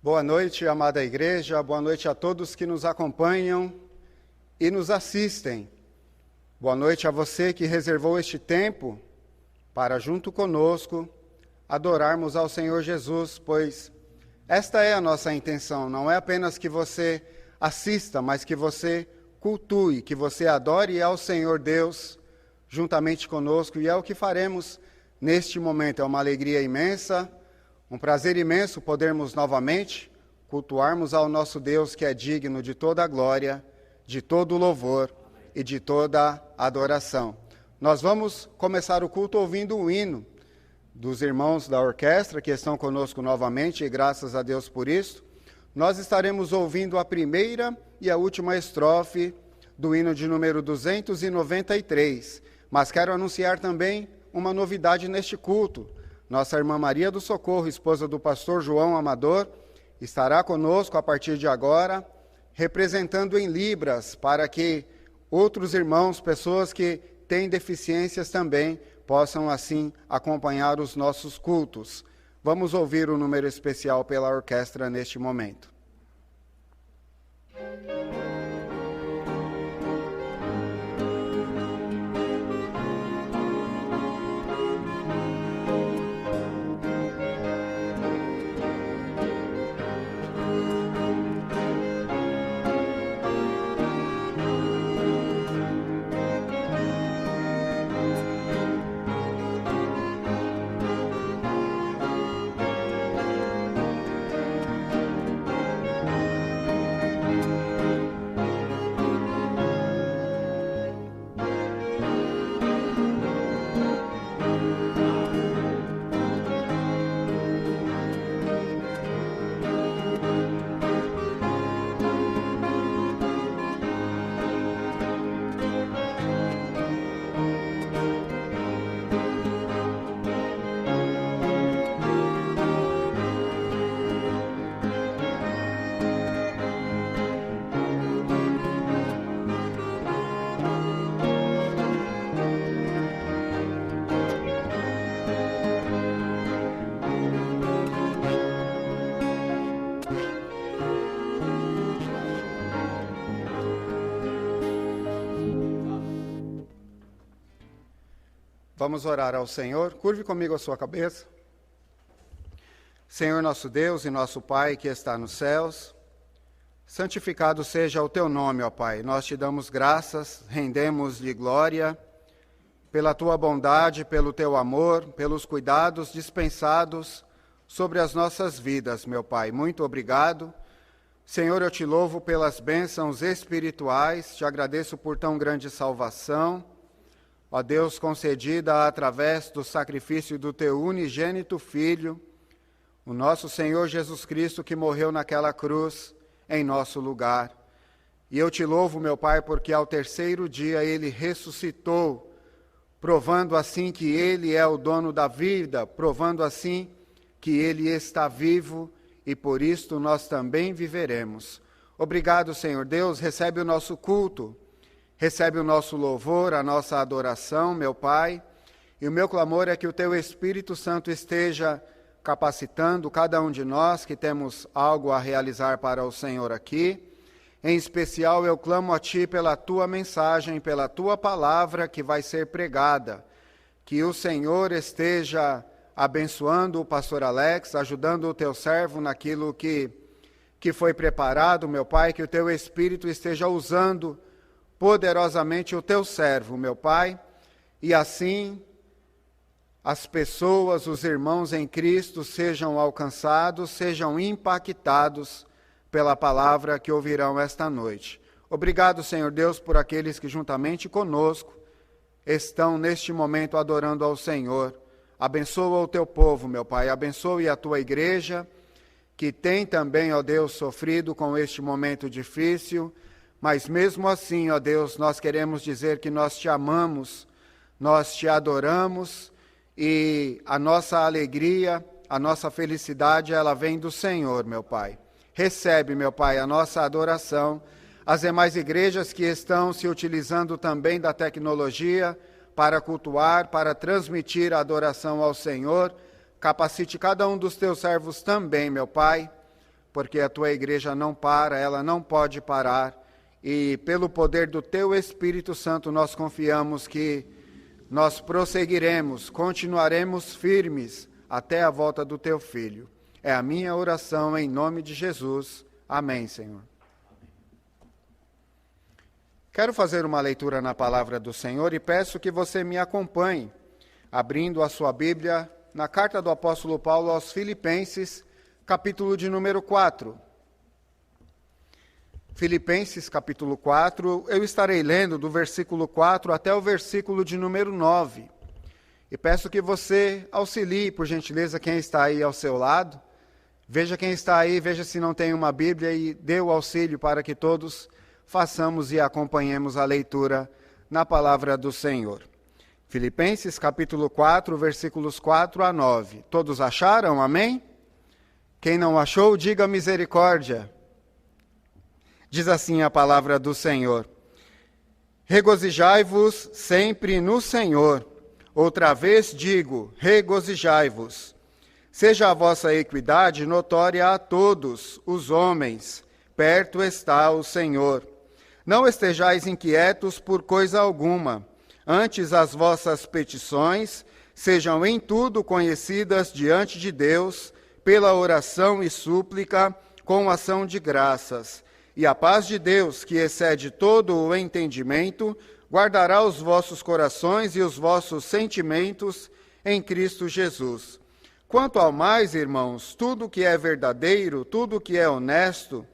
Boa noite, amada igreja, boa noite a todos que nos acompanham e nos assistem. Boa noite a você que reservou este tempo para, junto conosco, adorarmos ao Senhor Jesus, pois esta é a nossa intenção, não é apenas que você assista, mas que você cultue, que você adore ao Senhor Deus juntamente conosco, e é o que faremos neste momento. É uma alegria imensa, um prazer imenso podermos novamente cultuarmos ao nosso Deus, que é digno de toda a glória, de todo o louvor e de toda a adoração. Nós vamos começar o culto ouvindo o hino dos irmãos da orquestra que estão conosco novamente, e graças a Deus por isso. Nós estaremos ouvindo a primeira e a última estrofe do hino de número 293, mas quero anunciar também uma novidade neste culto. Nossa irmã Maria do Socorro, esposa do pastor João Amador, estará conosco a partir de agora, representando em Libras, para que outros irmãos, pessoas que têm deficiências também, possam assim acompanhar os nossos cultos. Vamos ouvir o número especial pela orquestra neste momento. Vamos orar ao Senhor. Curve comigo a sua cabeça. Senhor nosso Deus e nosso Pai que está nos céus, santificado seja o teu nome, ó Pai. Nós te damos graças, rendemos-lhe glória pela tua bondade, pelo teu amor, pelos cuidados dispensados sobre as nossas vidas, meu Pai. Muito obrigado. Senhor, eu te louvo pelas bênçãos espirituais, te agradeço por tão grande salvação, ó Deus, concedida através do sacrifício do teu unigênito Filho, o nosso Senhor Jesus Cristo, que morreu naquela cruz em nosso lugar. E eu te louvo, meu Pai, porque ao terceiro dia ele ressuscitou, provando assim que ele é o dono da vida, provando assim que ele está vivo, e por isto nós também viveremos. Obrigado, Senhor Deus, recebe o nosso culto, recebe o nosso louvor, a nossa adoração, meu Pai, e o meu clamor é que o teu Espírito Santo esteja capacitando cada um de nós que temos algo a realizar para o Senhor aqui. Em especial, eu clamo a Ti pela Tua mensagem, pela Tua palavra que vai ser pregada, que o Senhor esteja abençoando o pastor Alex, ajudando o Teu servo naquilo que foi preparado, meu Pai, que o Teu Espírito esteja usando poderosamente o teu servo, meu Pai, e assim as pessoas, os irmãos em Cristo sejam alcançados, sejam impactados pela palavra que ouvirão esta noite. Obrigado, Senhor Deus, por aqueles que juntamente conosco estão neste momento adorando ao Senhor. Abençoa o teu povo, meu Pai, abençoe a tua igreja, que tem também, ó Deus, sofrido com este momento difícil. Mas mesmo assim, ó Deus, nós queremos dizer que nós te amamos, nós te adoramos, e a nossa alegria, a nossa felicidade, ela vem do Senhor, meu Pai. Recebe, meu Pai, a nossa adoração. As demais igrejas que estão se utilizando também da tecnologia para cultuar, para transmitir a adoração ao Senhor, capacite cada um dos teus servos também, meu Pai, porque a tua igreja não para, ela não pode parar, e pelo poder do teu Espírito Santo nós confiamos que nós prosseguiremos, continuaremos firmes até a volta do teu Filho. É a minha oração em nome de Jesus. Amém, Senhor. Quero fazer uma leitura na palavra do Senhor e peço que você me acompanhe, abrindo a sua Bíblia na carta do apóstolo Paulo aos Filipenses, capítulo de número 4. Filipenses, capítulo 4, eu estarei lendo do versículo 4 até o versículo de número 9. E peço que você auxilie, por gentileza, quem está aí ao seu lado. Veja quem está aí, veja se não tem uma Bíblia e dê o auxílio para que todos façamos e acompanhemos a leitura na palavra do Senhor. Filipenses, capítulo 4, versículos 4 a 9. Todos acharam? Amém? Quem não achou, diga misericórdia. Diz assim a palavra do Senhor: regozijai-vos sempre no Senhor. Outra vez digo, regozijai-vos. Seja a vossa equidade notória a todos os homens. Perto está o Senhor. Não estejais inquietos por coisa alguma. Antes as vossas petições sejam em tudo conhecidas diante de Deus, pela oração e súplica, com ação de graças. E a paz de Deus, que excede todo o entendimento, guardará os vossos corações e os vossos sentimentos em Cristo Jesus. Quanto ao mais, irmãos, tudo que é verdadeiro, tudo que é honesto,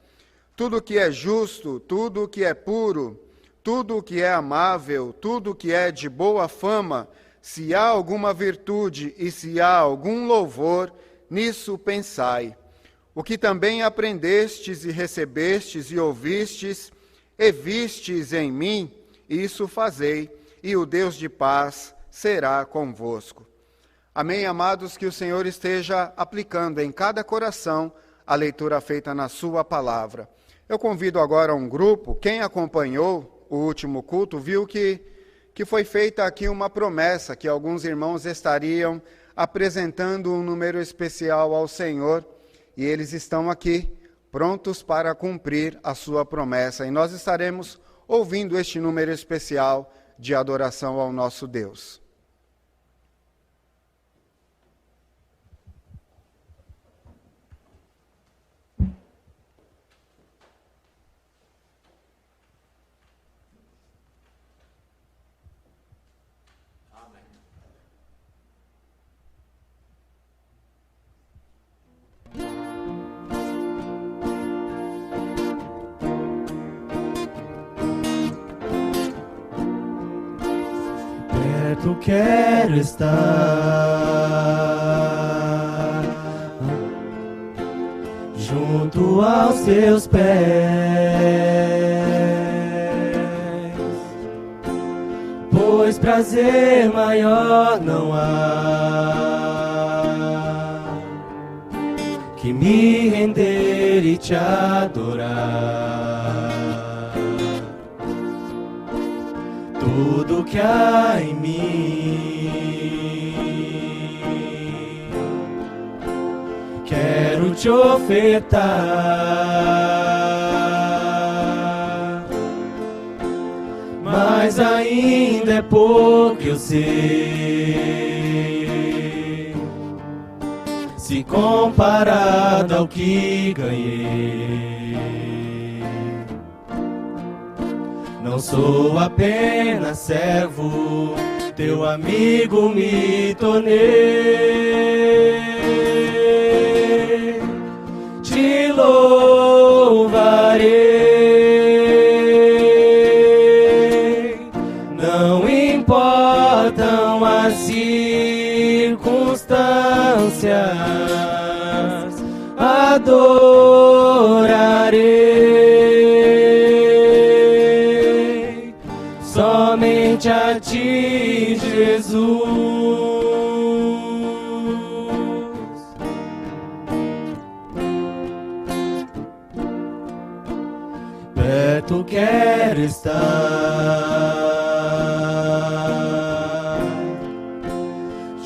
tudo que é justo, tudo que é puro, tudo que é amável, tudo que é de boa fama, se há alguma virtude e se há algum louvor, nisso pensai. O que também aprendestes e recebestes e ouvistes e vistes em mim, isso fazei, e o Deus de paz será convosco. Amém, amados, que o Senhor esteja aplicando em cada coração a leitura feita na sua palavra. Eu convido agora um grupo, quem acompanhou o último culto, viu que foi feita aqui uma promessa, que alguns irmãos estariam apresentando um número especial ao Senhor, e eles estão aqui, prontos para cumprir a sua promessa. E nós estaremos ouvindo este número especial de adoração ao nosso Deus. Perto quero estar, junto aos teus pés, pois prazer maior não há que me render e te adorar. Tudo que há em mim quero te ofertar, mas ainda é pouco, eu sei, se comparado ao que ganhei. Não sou apenas servo, teu amigo me tornei. Te louvarei, não importam as circunstâncias, adorarei somente a ti, Jesus. Perto quero estar,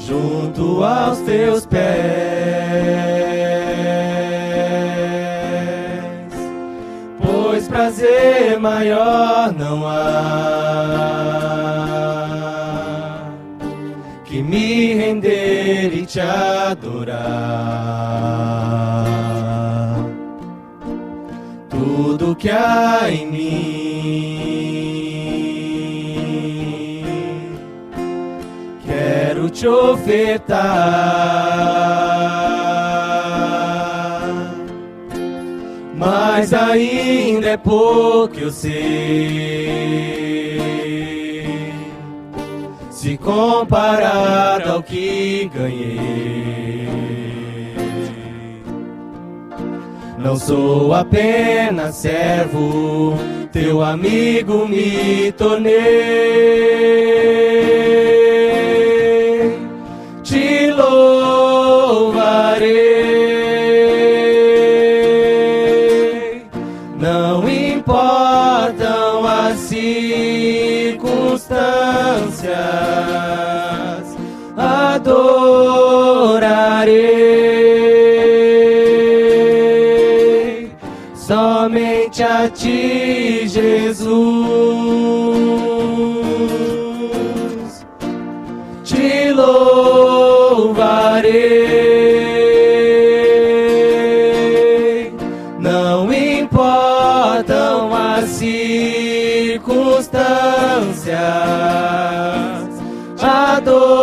junto aos teus pés, prazer maior não há que me render e te adorar. Tudo que há em mim quero te ofertar, mas ainda é pouco, eu sei, se comparado ao que ganhei. Não sou apenas servo, teu amigo me tornei. Te louvarei, não importam as circunstâncias, adorarei somente a ti, Jesus. Te louvarei, não importam as circunstâncias, adorarei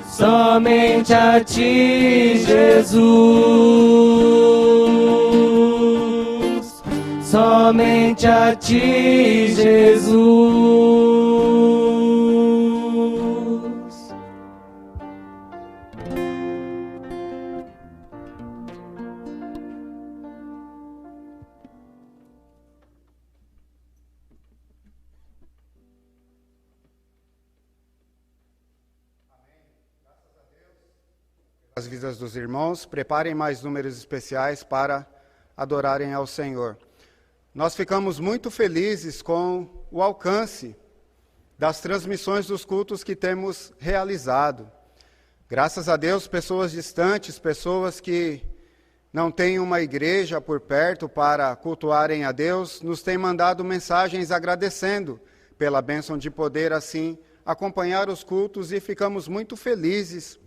somente a ti, Jesus. Somente a ti, Jesus. As vidas dos irmãos, preparem mais números especiais para adorarem ao Senhor. Nós ficamos muito felizes com o alcance das transmissões dos cultos que temos realizado. Graças a Deus, pessoas distantes, pessoas que não têm uma igreja por perto para cultuarem a Deus, nos têm mandado mensagens agradecendo pela bênção de poder assim acompanhar os cultos, e ficamos muito felizes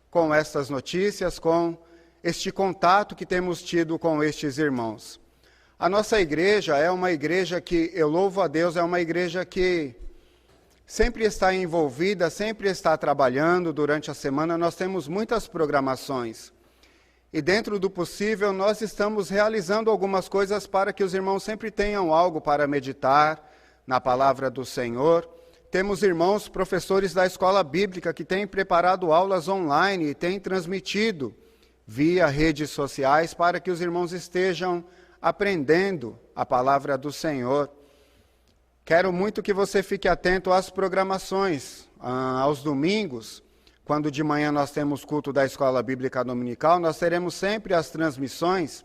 com estas notícias, com este contato que temos tido com estes irmãos. A nossa igreja é uma igreja que, eu louvo a Deus, é uma igreja que sempre está envolvida, sempre está trabalhando durante a semana. Nós temos muitas programações. E dentro do possível, nós estamos realizando algumas coisas para que os irmãos sempre tenham algo para meditar na palavra do Senhor. Temos irmãos, professores da escola bíblica, que têm preparado aulas online e têm transmitido via redes sociais para que os irmãos estejam aprendendo a palavra do Senhor. Quero muito que você fique atento às programações, aos domingos, quando de manhã nós temos culto da escola bíblica dominical, nós teremos sempre as transmissões.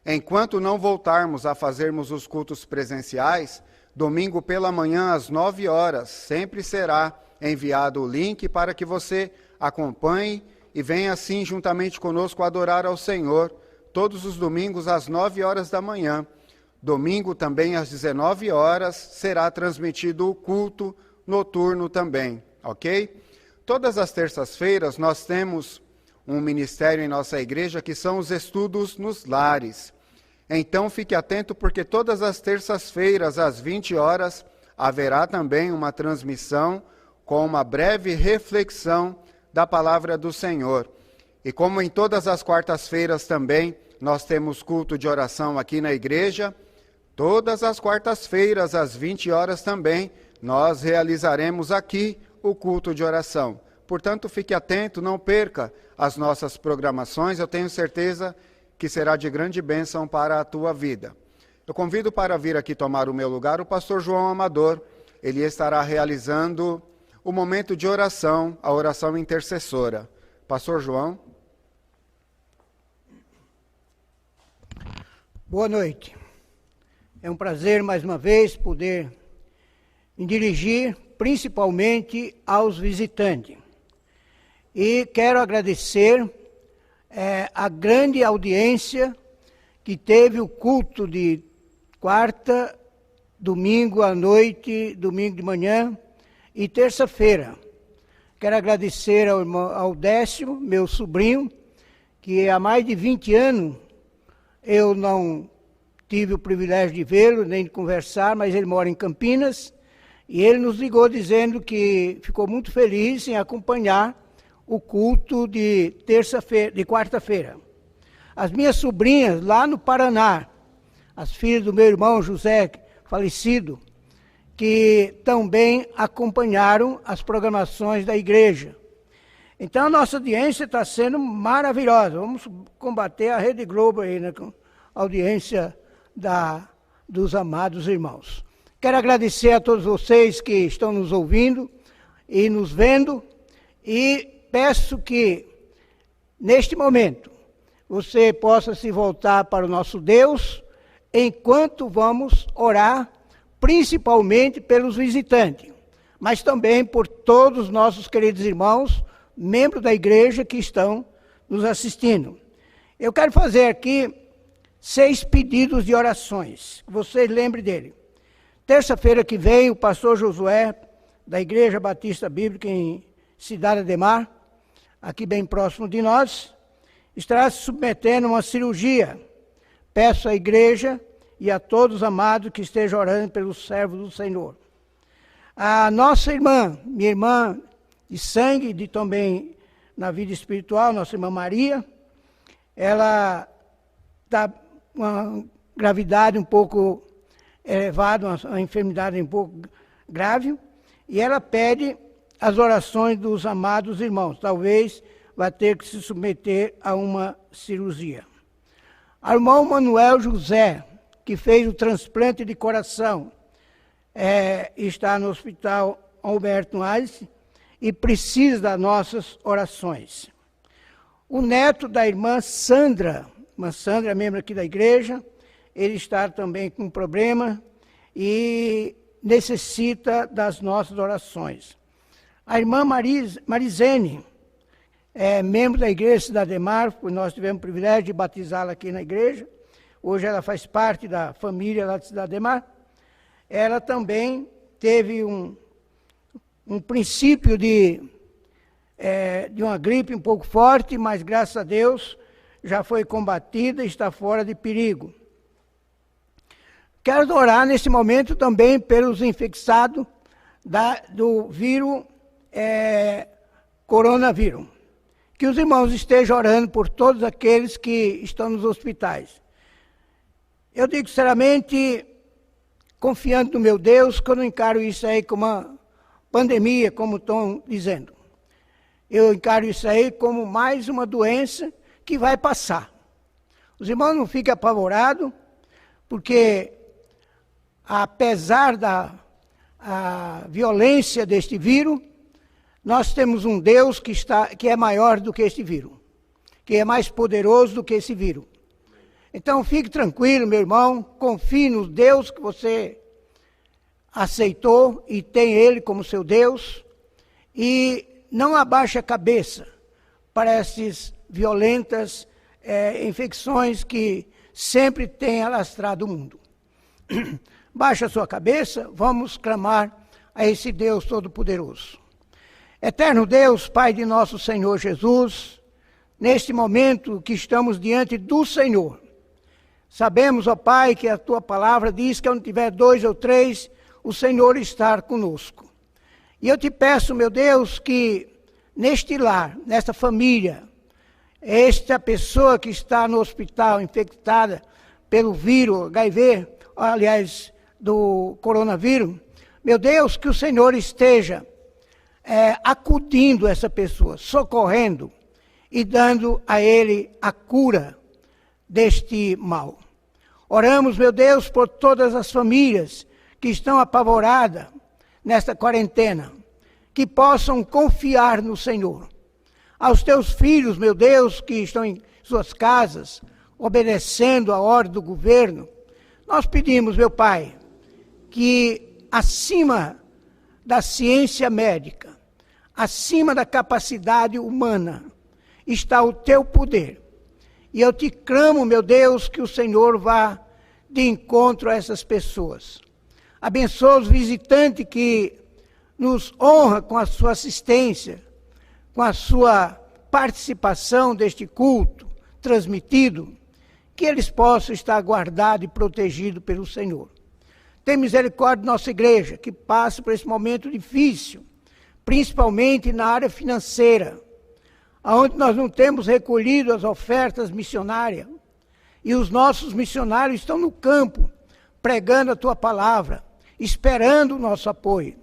Enquanto não voltarmos a fazermos os cultos presenciais, domingo pela manhã, às 9 horas, sempre será enviado o link para que você acompanhe e venha assim juntamente conosco adorar ao Senhor, todos os domingos às 9 horas da manhã. Domingo também às 19 horas será transmitido o culto noturno também, ok? Todas as terças-feiras nós temos um ministério em nossa igreja que são os estudos nos lares. Então, fique atento, porque todas as terças-feiras, às 20 horas, haverá também uma transmissão com uma breve reflexão da palavra do Senhor. E como em todas as quartas-feiras também, nós temos culto de oração aqui na igreja, todas as quartas-feiras, às 20 horas também, nós realizaremos aqui o culto de oração. Portanto, fique atento, não perca as nossas programações, eu tenho certeza que será de grande bênção para a tua vida. Eu convido para vir aqui tomar o meu lugar o pastor João Amador. Ele estará realizando o momento de oração, a oração intercessora. Pastor João. Boa noite. É um prazer, mais uma vez, poder me dirigir principalmente aos visitantes. E quero agradecer a grande audiência que teve o culto de quarta, domingo à noite, domingo de manhã e terça-feira. Quero agradecer ao Décio, meu sobrinho, que há mais de 20 anos eu não tive o privilégio de vê-lo, nem de conversar, mas ele mora em Campinas, e ele nos ligou dizendo que ficou muito feliz em acompanhar o culto de terça-feira, de quarta-feira. As minhas sobrinhas lá no Paraná, as filhas do meu irmão José, falecido, que também acompanharam as programações da igreja. Então a nossa audiência está sendo maravilhosa. Vamos combater a Rede Globo aí, né, com a audiência dos amados irmãos. Quero agradecer a todos vocês que estão nos ouvindo e nos vendo, e peço que, neste momento, você possa se voltar para o nosso Deus, enquanto vamos orar, principalmente pelos visitantes, mas também por todos os nossos queridos irmãos, membros da igreja que estão nos assistindo. Eu quero fazer aqui 6 pedidos de orações, vocês lembrem dele. Terça-feira que vem, o pastor Josué, da Igreja Batista Bíblica em Cidade Ademar, aqui bem próximo de nós, estará se submetendo a uma cirurgia. Peço à igreja e a todos os amados que estejam orando pelos servos do Senhor. A nossa irmã, minha irmã de sangue, de também na vida espiritual, nossa irmã Maria, ela está com uma gravidade um pouco elevada, uma enfermidade um pouco grave, e ela pede as orações dos amados irmãos. Talvez vai ter que se submeter a uma cirurgia. O irmão Manuel José, que fez o transplante de coração, está no hospital Alberto Einstein e precisa das nossas orações. O neto da irmã Sandra é membro aqui da igreja, ele está também com um problema e necessita das nossas orações. A irmã Marizene, membro da igreja Cidade Ademar, nós tivemos o privilégio de batizá-la aqui na igreja, hoje ela faz parte da família lá de Cidade Ademar. Ela também teve um princípio de uma gripe um pouco forte, mas graças a Deus já foi combatida e está fora de perigo. Quero orar nesse momento também pelos infectados do vírus coronavírus. Que os irmãos estejam orando por todos aqueles que estão nos hospitais. Eu digo sinceramente, confiando no meu Deus, que eu não encaro isso aí como uma pandemia, como estão dizendo. Eu encaro isso aí como mais uma doença que vai passar. Os irmãos não fiquem apavorados, porque apesar da violência deste vírus, nós temos um Deus que é maior do que este vírus, que é mais poderoso do que esse vírus. Então fique tranquilo, meu irmão, confie no Deus que você aceitou e tem Ele como seu Deus, e não abaixe a cabeça para essas violentas infecções que sempre têm alastrado o mundo. Baixe a sua cabeça, vamos clamar a esse Deus Todo-Poderoso. Eterno Deus, Pai de nosso Senhor Jesus, neste momento que estamos diante do Senhor, sabemos, ó Pai, que a Tua palavra diz que onde tiver 2 ou 3, o Senhor está conosco. E eu te peço, meu Deus, que neste lar, nesta família, esta pessoa que está no hospital infectada pelo vírus HIV, aliás, do coronavírus, meu Deus, que o Senhor esteja acudindo essa pessoa, socorrendo e dando a ele a cura deste mal. Oramos, meu Deus, por todas as famílias que estão apavoradas nesta quarentena, que possam confiar no Senhor. Aos teus filhos, meu Deus, que estão em suas casas, obedecendo a ordem do governo, nós pedimos, meu Pai, que acima da ciência médica, acima da capacidade humana, está o teu poder. E eu te clamo, meu Deus, que o Senhor vá de encontro a essas pessoas. Abençoa os visitantes que nos honra com a sua assistência, com a sua participação deste culto transmitido, que eles possam estar guardados e protegidos pelo Senhor. Tem misericórdia da nossa igreja, que passa por esse momento difícil, principalmente na área financeira, onde nós não temos recolhido as ofertas missionárias, e os nossos missionários estão no campo, pregando a tua palavra, esperando o nosso apoio.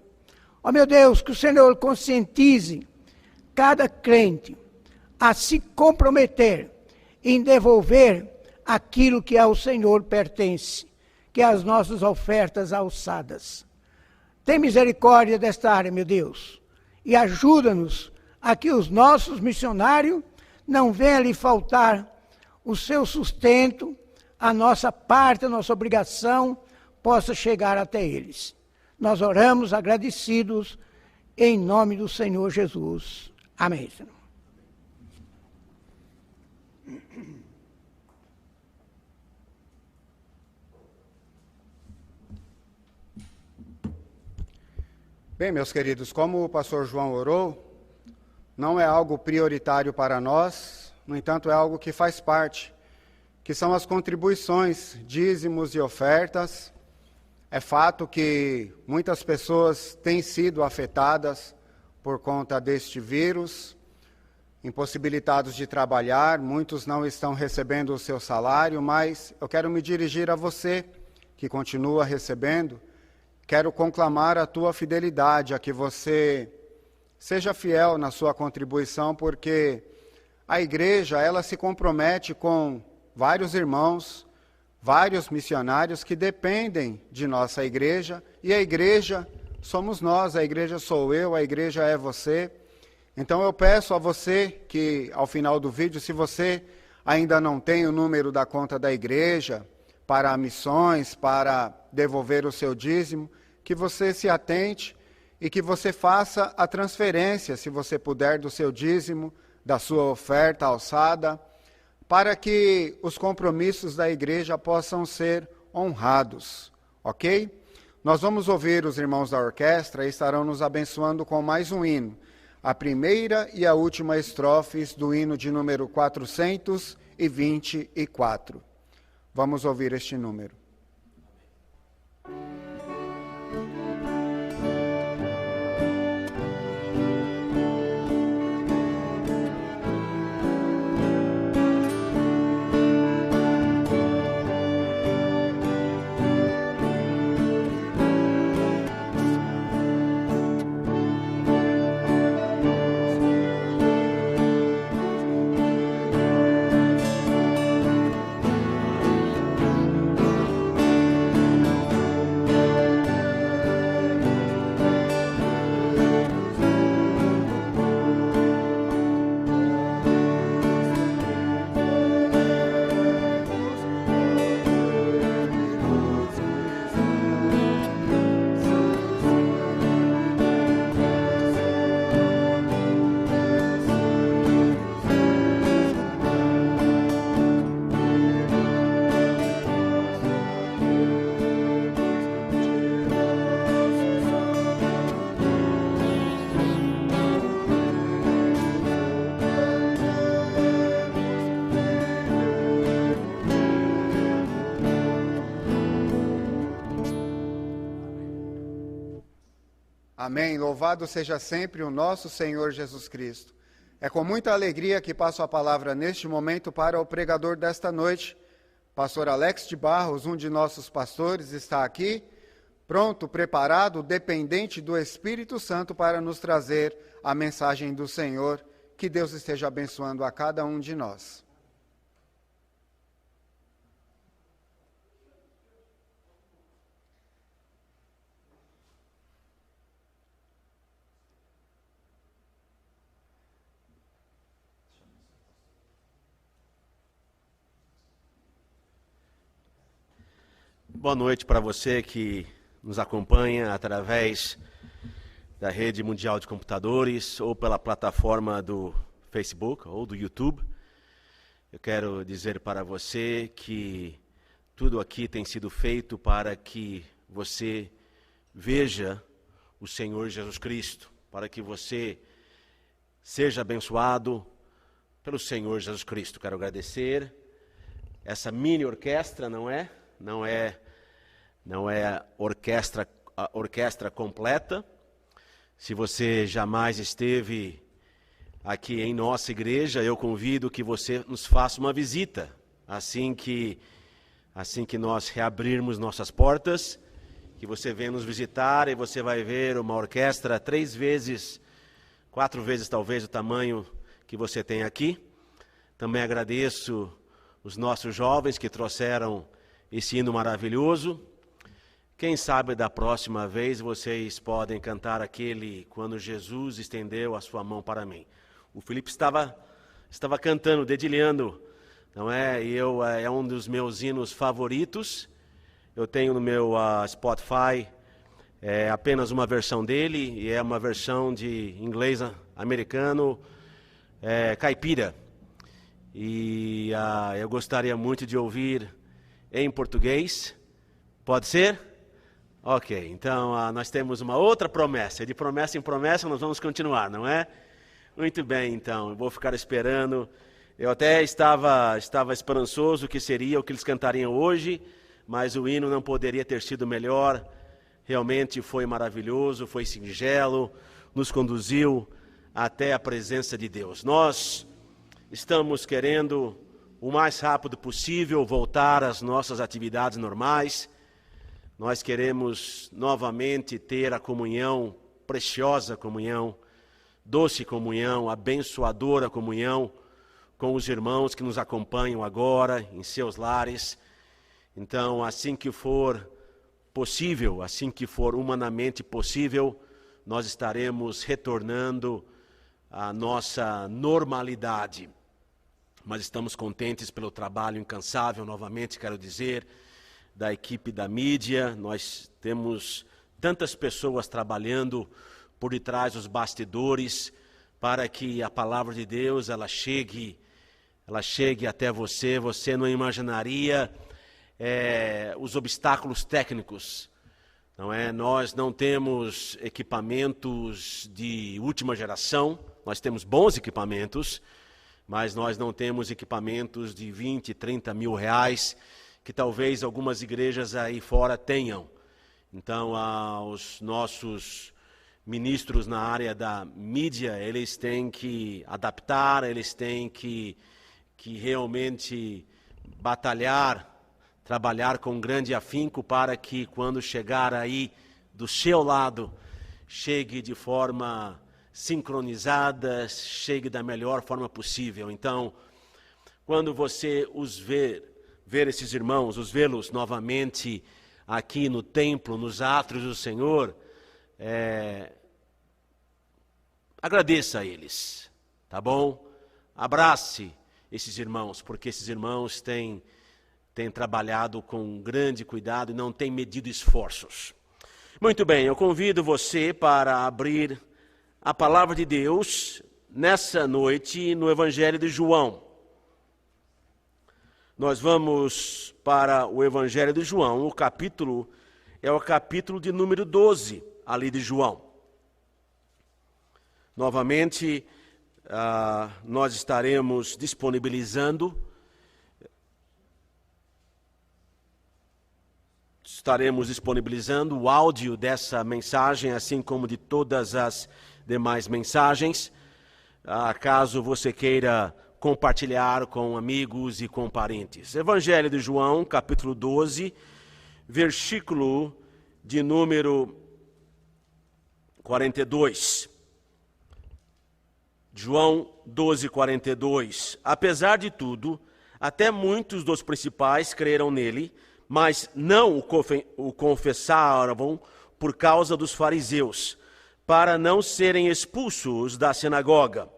Ó meu Deus, que o Senhor conscientize cada crente a se comprometer em devolver aquilo que ao Senhor pertence, que é as nossas ofertas alçadas. Tem misericórdia desta área, meu Deus, e ajuda-nos a que os nossos missionários não venham lhe faltar o seu sustento, a nossa parte, a nossa obrigação possa chegar até eles. Nós oramos agradecidos em nome do Senhor Jesus. Amém, Senhor. Bem, meus queridos, como o pastor João orou, não é algo prioritário para nós, no entanto é algo que faz parte, que são as contribuições, dízimos e ofertas. É fato que muitas pessoas têm sido afetadas por conta deste vírus, impossibilitados de trabalhar, muitos não estão recebendo o seu salário, mas eu quero me dirigir a você, que continua recebendo, quero conclamar a tua fidelidade, a que você seja fiel na sua contribuição, porque a igreja, ela se compromete com vários irmãos, vários missionários que dependem de nossa igreja, e a igreja somos nós, a igreja sou eu, a igreja é você. Então eu peço a você que, ao final do vídeo, se você ainda não tem o número da conta da igreja, para missões, para devolver o seu dízimo, que você se atente e que você faça a transferência, se você puder, do seu dízimo, da sua oferta alçada, para que os compromissos da igreja possam ser honrados, ok? Nós vamos ouvir os irmãos da orquestra e estarão nos abençoando com mais um hino, a primeira e a última estrofes do hino de número 424. Vamos ouvir este número. Amém. Louvado seja sempre o nosso Senhor Jesus Cristo. É com muita alegria que passo a palavra neste momento para o pregador desta noite. Pastor Alex de Barros, um de nossos pastores, está aqui, pronto, preparado, dependente do Espírito Santo para nos trazer a mensagem do Senhor. Que Deus esteja abençoando a cada um de nós. Boa noite para você que nos acompanha através da rede mundial de computadores ou pela plataforma do Facebook ou do YouTube. Eu quero dizer para você que tudo aqui tem sido feito para que você veja o Senhor Jesus Cristo, para que você seja abençoado pelo Senhor Jesus Cristo. Quero agradecer essa mini orquestra, não é a orquestra completa. Se você jamais esteve aqui em nossa igreja, eu convido que você nos faça uma visita, assim que nós reabrirmos nossas portas, que você venha nos visitar e você vai ver uma orquestra 3 vezes, 4 vezes talvez o tamanho que você tem aqui. Também agradeço os nossos jovens que trouxeram esse hino maravilhoso. Quem sabe da próxima vez vocês podem cantar aquele Quando Jesus estendeu a sua mão para mim. O Felipe estava cantando, dedilhando, não é? E é um dos meus hinos favoritos. Eu tenho no meu Spotify apenas uma versão dele, e é uma versão de inglês americano, caipira. E eu gostaria muito de ouvir em português. Pode ser? Ok, então nós temos uma outra promessa. De promessa em promessa nós vamos continuar, não é? Muito bem, então, eu vou ficar esperando. Eu até estava esperançoso que seria o que eles cantariam hoje, mas o hino não poderia ter sido melhor. Realmente foi maravilhoso, foi singelo, nos conduziu até a presença de Deus. Nós estamos querendo, o mais rápido possível, voltar às nossas atividades normais. Nós queremos novamente ter a comunhão, preciosa comunhão, doce comunhão, abençoadora comunhão com os irmãos que nos acompanham agora em seus lares. Então, assim que for possível, assim que for humanamente possível, nós estaremos retornando à nossa normalidade. Mas estamos contentes pelo trabalho incansável, novamente quero dizer, da equipe da mídia. Nós temos tantas pessoas trabalhando por detrás dos bastidores, para que a palavra de Deus ela chegue até você. Você não imaginaria os obstáculos técnicos, não é? Nós não temos equipamentos de última geração, nós temos bons equipamentos, mas nós não temos equipamentos de 20, 30 mil reais, que talvez algumas igrejas aí fora tenham. Então, os nossos ministros na área da mídia, eles têm que adaptar, eles têm que realmente batalhar, trabalhar com grande afinco para que quando chegar aí do seu lado, chegue de forma sincronizada, chegue da melhor forma possível. Então, quando você os ver esses irmãos, os vê-los novamente aqui no templo, nos átrios do Senhor, agradeça a eles, tá bom? Abrace esses irmãos, porque esses irmãos têm trabalhado com grande cuidado e não têm medido esforços. Muito bem, eu convido você para abrir a palavra de Deus nessa noite no Evangelho de João. Nós vamos para o Evangelho de João, o capítulo de número 12, ali de João. Novamente, nós estaremos disponibilizando o áudio dessa mensagem, assim como de todas as demais mensagens, caso você queira compartilhar com amigos e com parentes. Evangelho de João, capítulo 12, versículo de número 42. João 12, 42. Apesar de tudo, até muitos dos principais creram nele, mas não o confessavam por causa dos fariseus, para não serem expulsos da sinagoga,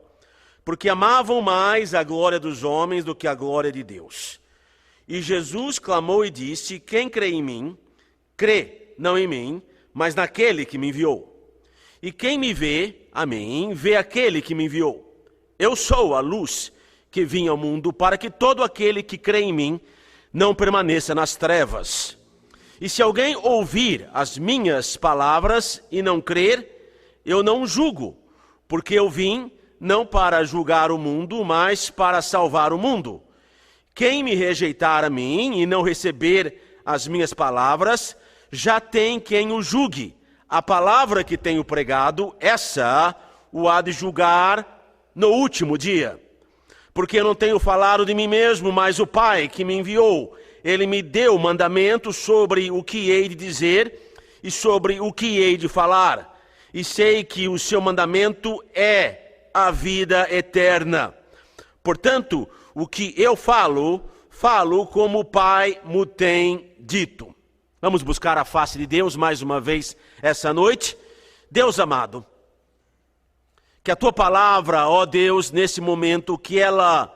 porque amavam mais a glória dos homens do que a glória de Deus. E Jesus clamou e disse: quem crê em mim, crê não em mim, mas naquele que me enviou. E quem me vê a mim, vê aquele que me enviou. Eu sou a luz que vim ao mundo, para que todo aquele que crê em mim não permaneça nas trevas. E se alguém ouvir as minhas palavras e não crer, eu não julgo, porque eu vim não para julgar o mundo, mas para salvar o mundo. Quem me rejeitar a mim e não receber as minhas palavras, já tem quem o julgue. A palavra que tenho pregado, essa o há de julgar no último dia. Porque eu não tenho falado de mim mesmo, mas o Pai que me enviou, Ele me deu mandamento sobre o que hei de dizer e sobre o que hei de falar. E sei que o seu mandamento é a vida eterna. Portanto, o que eu falo como o Pai me tem dito. Vamos buscar a face de Deus mais uma vez essa noite. Deus amado, que a Tua palavra, ó Deus, nesse momento, que ela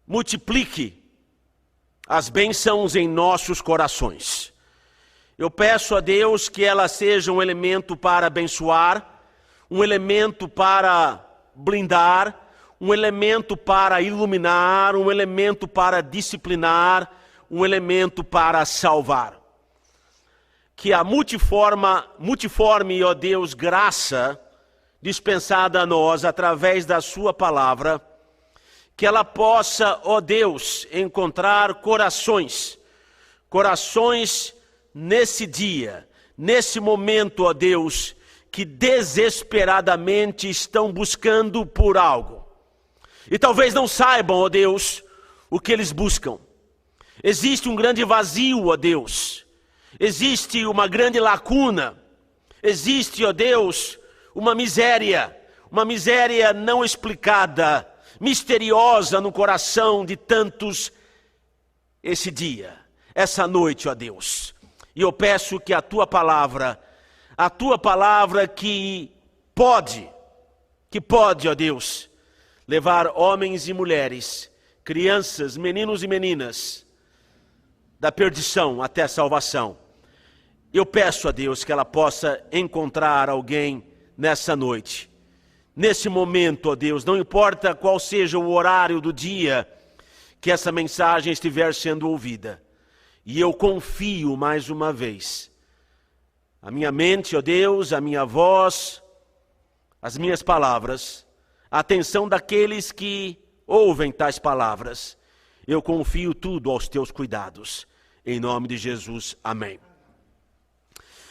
multiplique as bênçãos em nossos corações. Eu peço a Deus que ela seja um elemento para abençoar, um elemento para blindar, um elemento para iluminar, um elemento para disciplinar, um elemento para salvar. Que a multiforme, ó Deus, graça dispensada a nós através da sua palavra, que ela possa, ó Deus, encontrar corações nesse dia, nesse momento, ó Deus, que desesperadamente estão buscando por algo. E talvez não saibam, ó Deus, o que eles buscam. Existe um grande vazio, ó Deus. Existe uma grande lacuna. Existe, ó Deus, uma miséria não explicada, misteriosa no coração de tantos esse dia, essa noite, ó Deus. E eu peço que a Tua palavra que pode, ó Deus, levar homens e mulheres, crianças, meninos e meninas, da perdição até a salvação. Eu peço a Deus que ela possa encontrar alguém nessa noite, nesse momento, ó Deus, não importa qual seja o horário do dia que essa mensagem estiver sendo ouvida. E eu confio mais uma vez, a minha mente, ó Deus, a minha voz, as minhas palavras, a atenção daqueles que ouvem tais palavras. Eu confio tudo aos Teus cuidados. Em nome de Jesus, amém.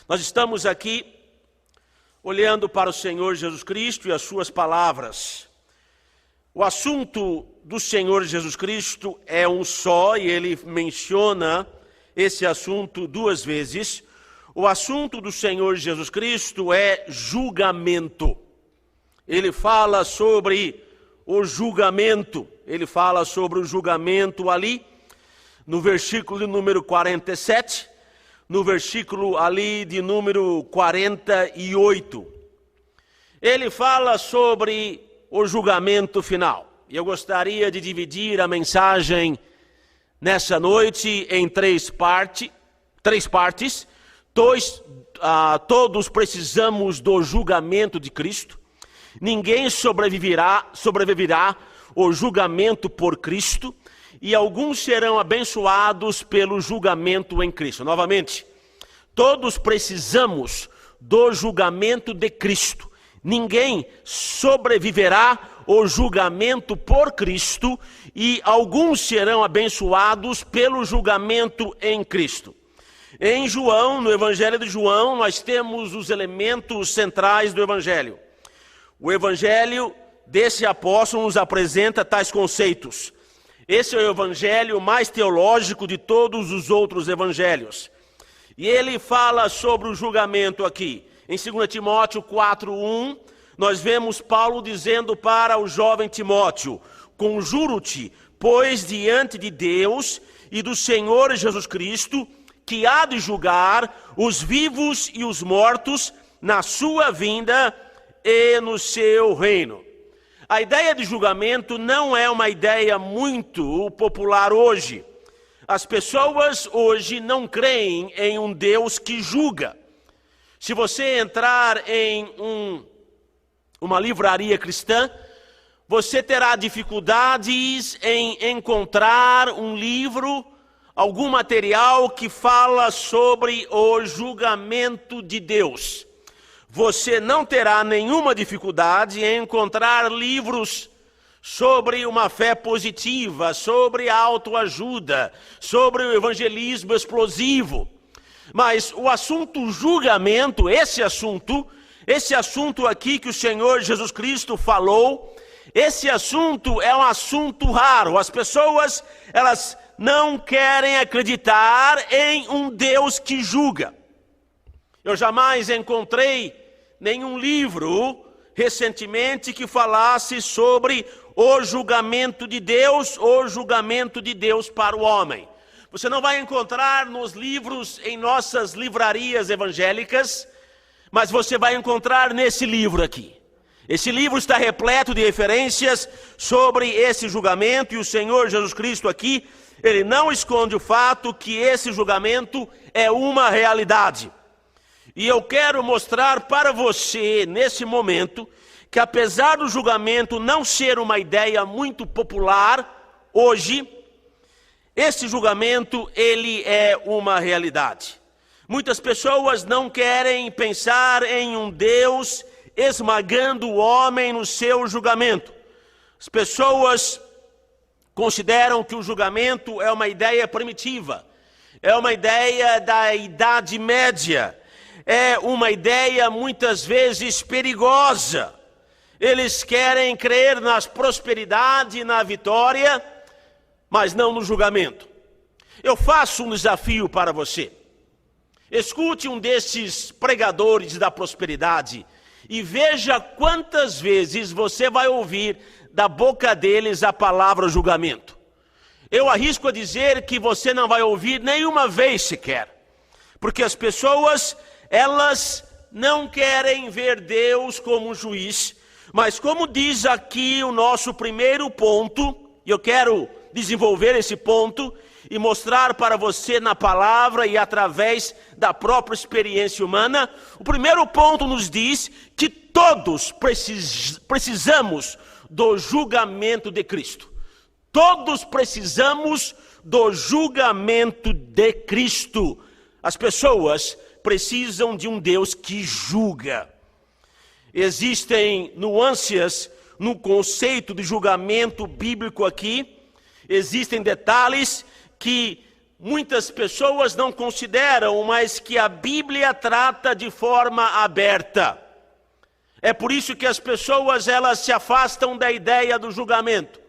Nós estamos aqui olhando para o Senhor Jesus Cristo e as suas palavras. O assunto do Senhor Jesus Cristo é um só, e ele menciona esse assunto duas vezes. O assunto do Senhor Jesus Cristo é julgamento. Ele fala sobre o julgamento. Ele fala sobre o julgamento ali, no versículo de número 47, no versículo ali de número 48. Ele fala sobre o julgamento final. E eu gostaria de dividir a mensagem nessa noite em três partes. Todos precisamos do julgamento de Cristo. Ninguém sobreviverá ao julgamento por Cristo, e alguns serão abençoados pelo julgamento em Cristo. Novamente, todos precisamos do julgamento de Cristo. Ninguém sobreviverá ao julgamento por Cristo, e alguns serão abençoados pelo julgamento em Cristo. Em João, no Evangelho de João, nós temos os elementos centrais do Evangelho. O Evangelho desse apóstolo nos apresenta tais conceitos. Esse é o Evangelho mais teológico de todos os outros Evangelhos. E ele fala sobre o julgamento aqui. Em 2 Timóteo 4:1, nós vemos Paulo dizendo para o jovem Timóteo: conjuro-te, pois diante de Deus e do Senhor Jesus Cristo, que há de julgar os vivos e os mortos na sua vinda e no seu reino. A ideia de julgamento não é uma ideia muito popular hoje. As pessoas hoje não creem em um Deus que julga. Se você entrar em uma livraria cristã, você terá dificuldades em encontrar um livro, algum material que fala sobre o julgamento de Deus. Você não terá nenhuma dificuldade em encontrar livros sobre uma fé positiva, sobre a autoajuda, sobre o evangelismo explosivo. Mas o assunto julgamento, esse assunto aqui que o Senhor Jesus Cristo falou, esse assunto é um assunto raro. As pessoas, elas não querem acreditar em um Deus que julga. Eu jamais encontrei nenhum livro recentemente que falasse sobre o julgamento de Deus para o homem. Você não vai encontrar nos livros em nossas livrarias evangélicas, mas você vai encontrar nesse livro aqui. Esse livro está repleto de referências sobre esse julgamento, e o Senhor Jesus Cristo aqui, ele não esconde o fato que esse julgamento é uma realidade. E eu quero mostrar para você, nesse momento, que apesar do julgamento não ser uma ideia muito popular hoje, esse julgamento, ele é uma realidade. Muitas pessoas não querem pensar em um Deus esmagando o homem no seu julgamento. As pessoas consideram que o julgamento é uma ideia primitiva, é uma ideia da Idade Média, é uma ideia muitas vezes perigosa. Eles querem crer na prosperidade e na vitória, mas não no julgamento. Eu faço um desafio para você. Escute um desses pregadores da prosperidade e veja quantas vezes você vai ouvir da boca deles a palavra julgamento. Eu arrisco a dizer que você não vai ouvir nenhuma vez sequer, porque as pessoas, elas não querem ver Deus como um juiz, mas como diz aqui o nosso primeiro ponto, e eu quero desenvolver esse ponto e mostrar para você na palavra e através da própria experiência humana. O primeiro ponto nos diz que todos precisamos do julgamento de Cristo. Todos precisamos do julgamento de Cristo. As pessoas precisam de um Deus que julga. Existem nuances no conceito de julgamento bíblico aqui. Existem detalhes que muitas pessoas não consideram, mas que a Bíblia trata de forma aberta. É por isso que as pessoas, elas se afastam da ideia do julgamento.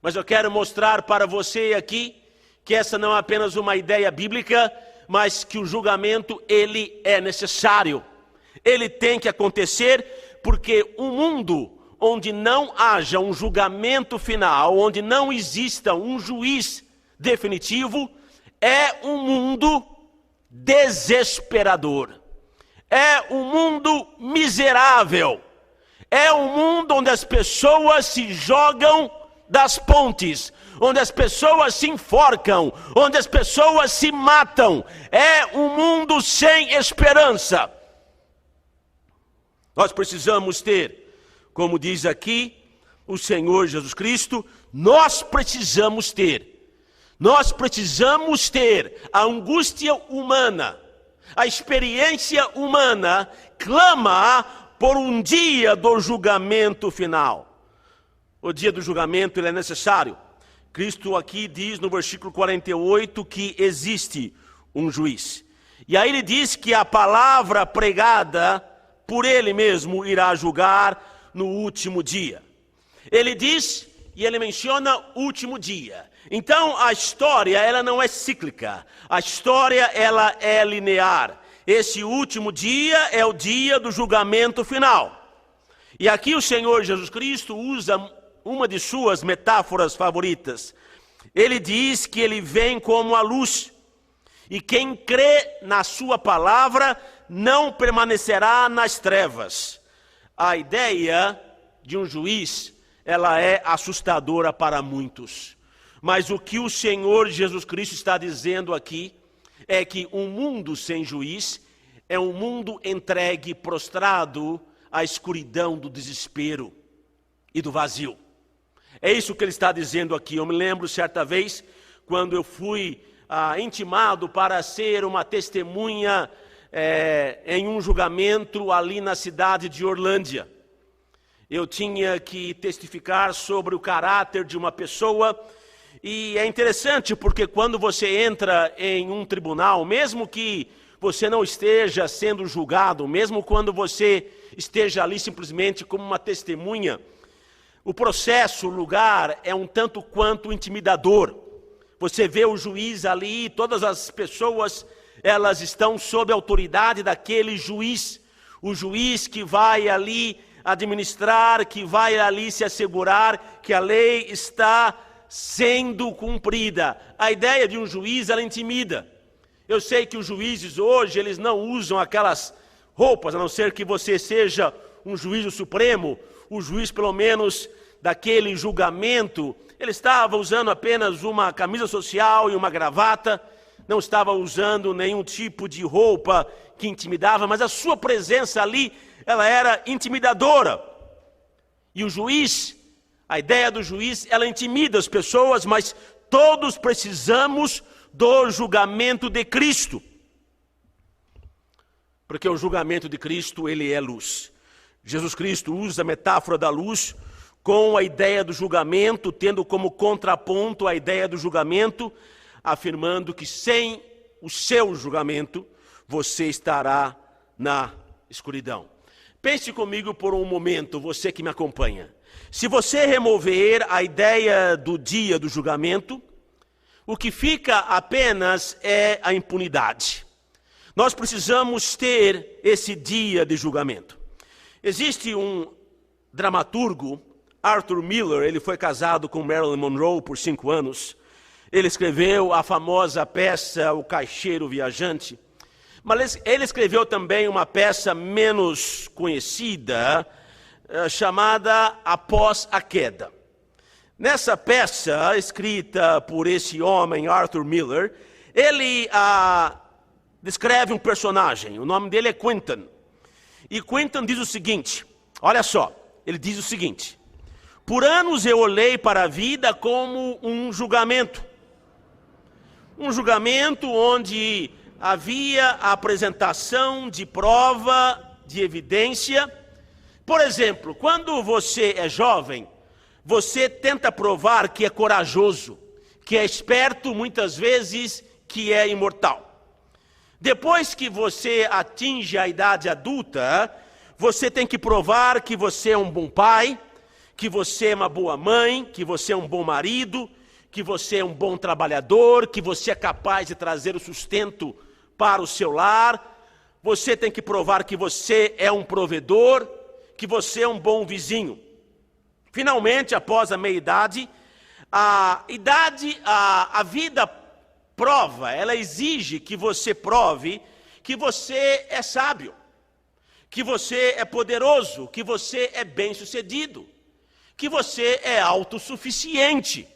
Mas eu quero mostrar para você aqui que essa não é apenas uma ideia bíblica, mas que o julgamento, ele é necessário. Ele tem que acontecer, porque um mundo onde não haja um julgamento final, onde não exista um juiz definitivo, é um mundo desesperador. É um mundo miserável. É um mundo onde as pessoas se jogam das pontes, onde as pessoas se enforcam, onde as pessoas se matam. É um mundo sem esperança. Nós precisamos ter, como diz aqui o Senhor Jesus Cristo, nós precisamos ter a angústia humana, a experiência humana clama por um dia do julgamento final. O dia do julgamento, ele é necessário. Cristo aqui diz no versículo 48 que existe um juiz. E aí ele diz que a palavra pregada por ele mesmo irá julgar no último dia. Ele diz, e ele menciona o último dia. Então a história, ela não é cíclica. A história, ela é linear. Esse último dia é o dia do julgamento final. E aqui o Senhor Jesus Cristo usa uma de suas metáforas favoritas. Ele diz que ele vem como a luz. E quem crê na sua palavra não permanecerá nas trevas. A ideia de um juiz, ela é assustadora para muitos. Mas o que o Senhor Jesus Cristo está dizendo aqui é que um mundo sem juiz é um mundo entregue, prostrado à escuridão do desespero. e do vazio. É isso que ele está dizendo aqui. Eu me lembro certa vez, quando eu fui intimado para ser uma testemunha em um julgamento ali na cidade de Orlândia. Eu tinha que testificar sobre o caráter de uma pessoa, e é interessante porque quando você entra em um tribunal, mesmo que você não esteja sendo julgado, mesmo quando você esteja ali simplesmente como uma testemunha, o processo, o lugar é um tanto quanto intimidador. Você vê o juiz ali, todas as pessoas, elas estão sob a autoridade daquele juiz. O juiz que vai ali administrar, que vai ali se assegurar que a lei está sendo cumprida. A ideia de um juiz, ela intimida. Eu sei que os juízes hoje, eles não usam aquelas roupas, a não ser que você seja um juízo supremo. O juiz, pelo menos daquele julgamento, ele estava usando apenas uma camisa social e uma gravata, não estava usando nenhum tipo de roupa que intimidava, mas a sua presença ali, ela era intimidadora. E o juiz, a ideia do juiz, ela intimida as pessoas, mas todos precisamos do julgamento de Cristo. Porque o julgamento de Cristo, ele é luz. Jesus Cristo usa a metáfora da luz com a ideia do julgamento, tendo como contraponto a ideia do julgamento, afirmando que sem o seu julgamento, você estará na escuridão. Pense comigo por um momento, você que me acompanha. Se você remover a ideia do dia do julgamento, o que fica apenas é a impunidade. Nós precisamos ter esse dia de julgamento. Existe um dramaturgo, Arthur Miller, ele foi casado com Marilyn Monroe por 5 anos. Ele escreveu a famosa peça O Caixeiro Viajante. Mas ele escreveu também uma peça menos conhecida, chamada Após a Queda. Nessa peça, escrita por esse homem, Arthur Miller, ele descreve um personagem, o nome dele é Quentin. E Quentin diz o seguinte, olha só, ele diz o seguinte: por anos eu olhei para a vida como um julgamento. Um julgamento onde havia a apresentação de prova, de evidência. Por exemplo, quando você é jovem, você tenta provar que é corajoso, que é esperto, muitas vezes que é imortal. Depois que você atinge a idade adulta, você tem que provar que você é um bom pai, que você é uma boa mãe, que você é um bom marido, que você é um bom trabalhador, que você é capaz de trazer o sustento para o seu lar. Você tem que provar que você é um provedor, que você é um bom vizinho. Finalmente, após a meia-idade, a vida prova, ela exige que você prove que você é sábio, que você é poderoso, que você é bem-sucedido, que você é autossuficiente,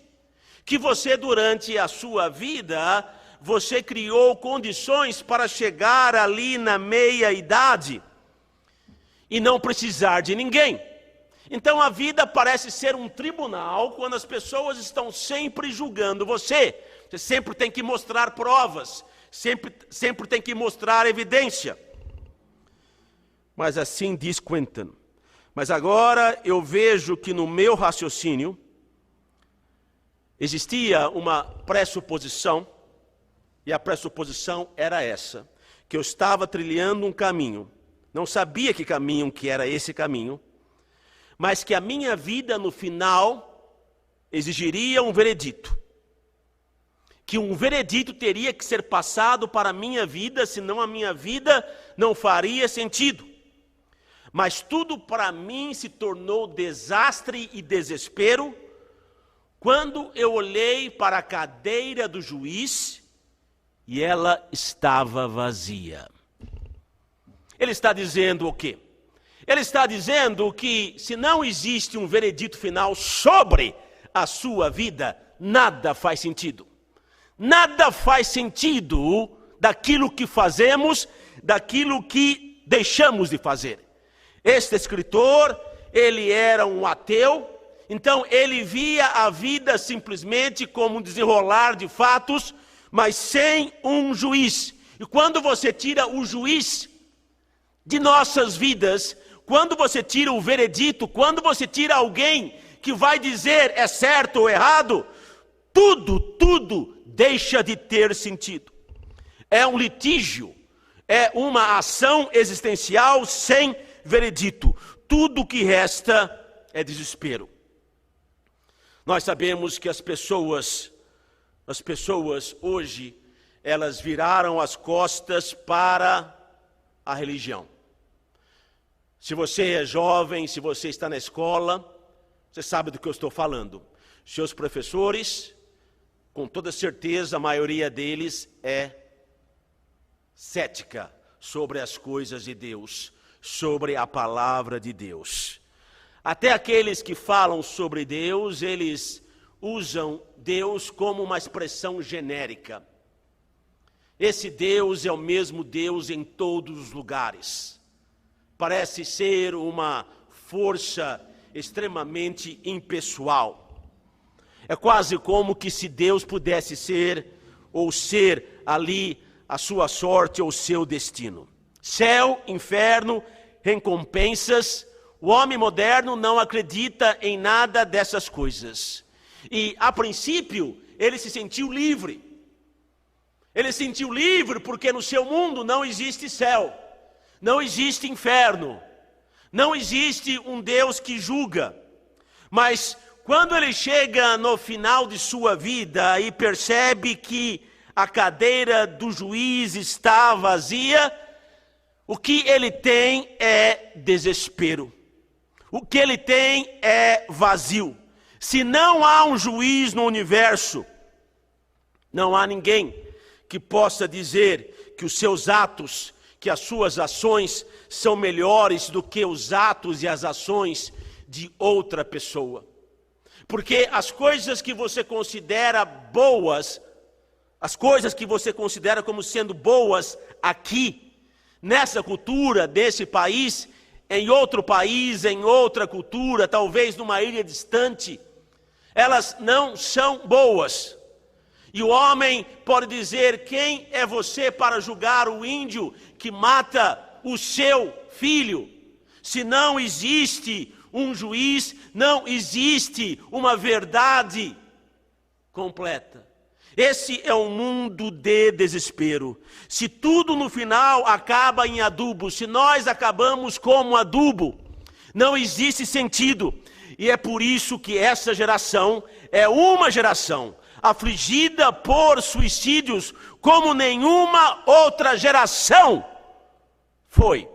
que você durante a sua vida, você criou condições para chegar ali na meia-idade e não precisar de ninguém. Então a vida parece ser um tribunal quando as pessoas estão sempre julgando você. Você sempre tem que mostrar provas, sempre tem que mostrar evidência. Mas assim diz Quentin. Mas agora eu vejo que no meu raciocínio existia uma pressuposição, e a pressuposição era essa, que eu estava trilhando um caminho, não sabia que caminho que era esse caminho, mas que a minha vida no final exigiria um veredito. Que um veredito teria que ser passado para a minha vida, senão a minha vida não faria sentido. Mas tudo para mim se tornou desastre e desespero quando eu olhei para a cadeira do juiz e ela estava vazia. Ele está dizendo o quê? Ele está dizendo que se não existe um veredito final sobre a sua vida, nada faz sentido. Nada faz sentido daquilo que fazemos, daquilo que deixamos de fazer. Este escritor, ele era um ateu, então ele via a vida simplesmente como um desenrolar de fatos, mas sem um juiz. E quando você tira o juiz de nossas vidas, quando você tira o veredito, quando você tira alguém que vai dizer é certo ou errado, tudo deixa de ter sentido. É um litígio, é uma ação existencial sem veredito. Tudo que resta é desespero. Nós sabemos que as pessoas hoje, elas viraram as costas para a religião. Se você é jovem, se você está na escola, você sabe do que eu estou falando. Seus professores, com toda certeza, a maioria deles é cética sobre as coisas de Deus, sobre a palavra de Deus. Até aqueles que falam sobre Deus, eles usam Deus como uma expressão genérica. Esse Deus é o mesmo Deus em todos os lugares. Parece ser uma força extremamente impessoal. É quase como que se Deus pudesse ser ali a sua sorte ou o seu destino. Céu, inferno, recompensas. O homem moderno não acredita em nada dessas coisas. E, a princípio, ele se sentiu livre. Ele se sentiu livre porque no seu mundo não existe céu, não existe inferno, não existe um Deus que julga. Mas, quando ele chega no final de sua vida e percebe que a cadeira do juiz está vazia, o que ele tem é desespero. O que ele tem é vazio. Se não há um juiz no universo, não há ninguém que possa dizer que os seus atos, que as suas ações são melhores do que os atos e as ações de outra pessoa. Porque as coisas que você considera boas, as coisas que você considera como sendo boas aqui, nessa cultura, desse país, em outro país, em outra cultura, talvez numa ilha distante, elas não são boas. E o homem pode dizer: quem é você para julgar o índio que mata o seu filho? Se não existe um juiz, não existe uma verdade completa. Esse é um mundo de desespero. Se tudo no final acaba em adubo, se nós acabamos como adubo, não existe sentido. E é por isso que essa geração é uma geração afligida por suicídios como nenhuma outra geração foi.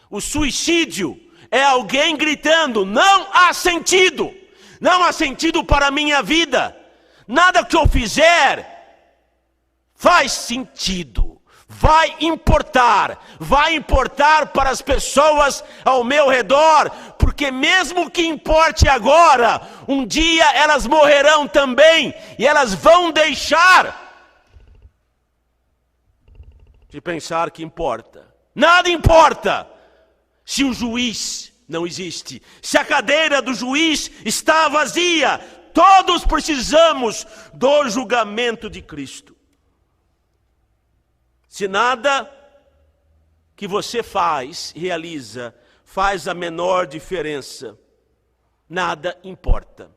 O suicídio é alguém gritando: não há sentido, não há sentido para a minha vida. Nada que eu fizer faz sentido, vai importar para as pessoas ao meu redor, porque mesmo que importe agora, um dia elas morrerão também, e elas vão deixar de pensar que importa. Nada importa se o juiz não existe, se a cadeira do juiz está vazia. Todos precisamos do julgamento de Cristo. Se nada que você realiza, faz a menor diferença, nada importa,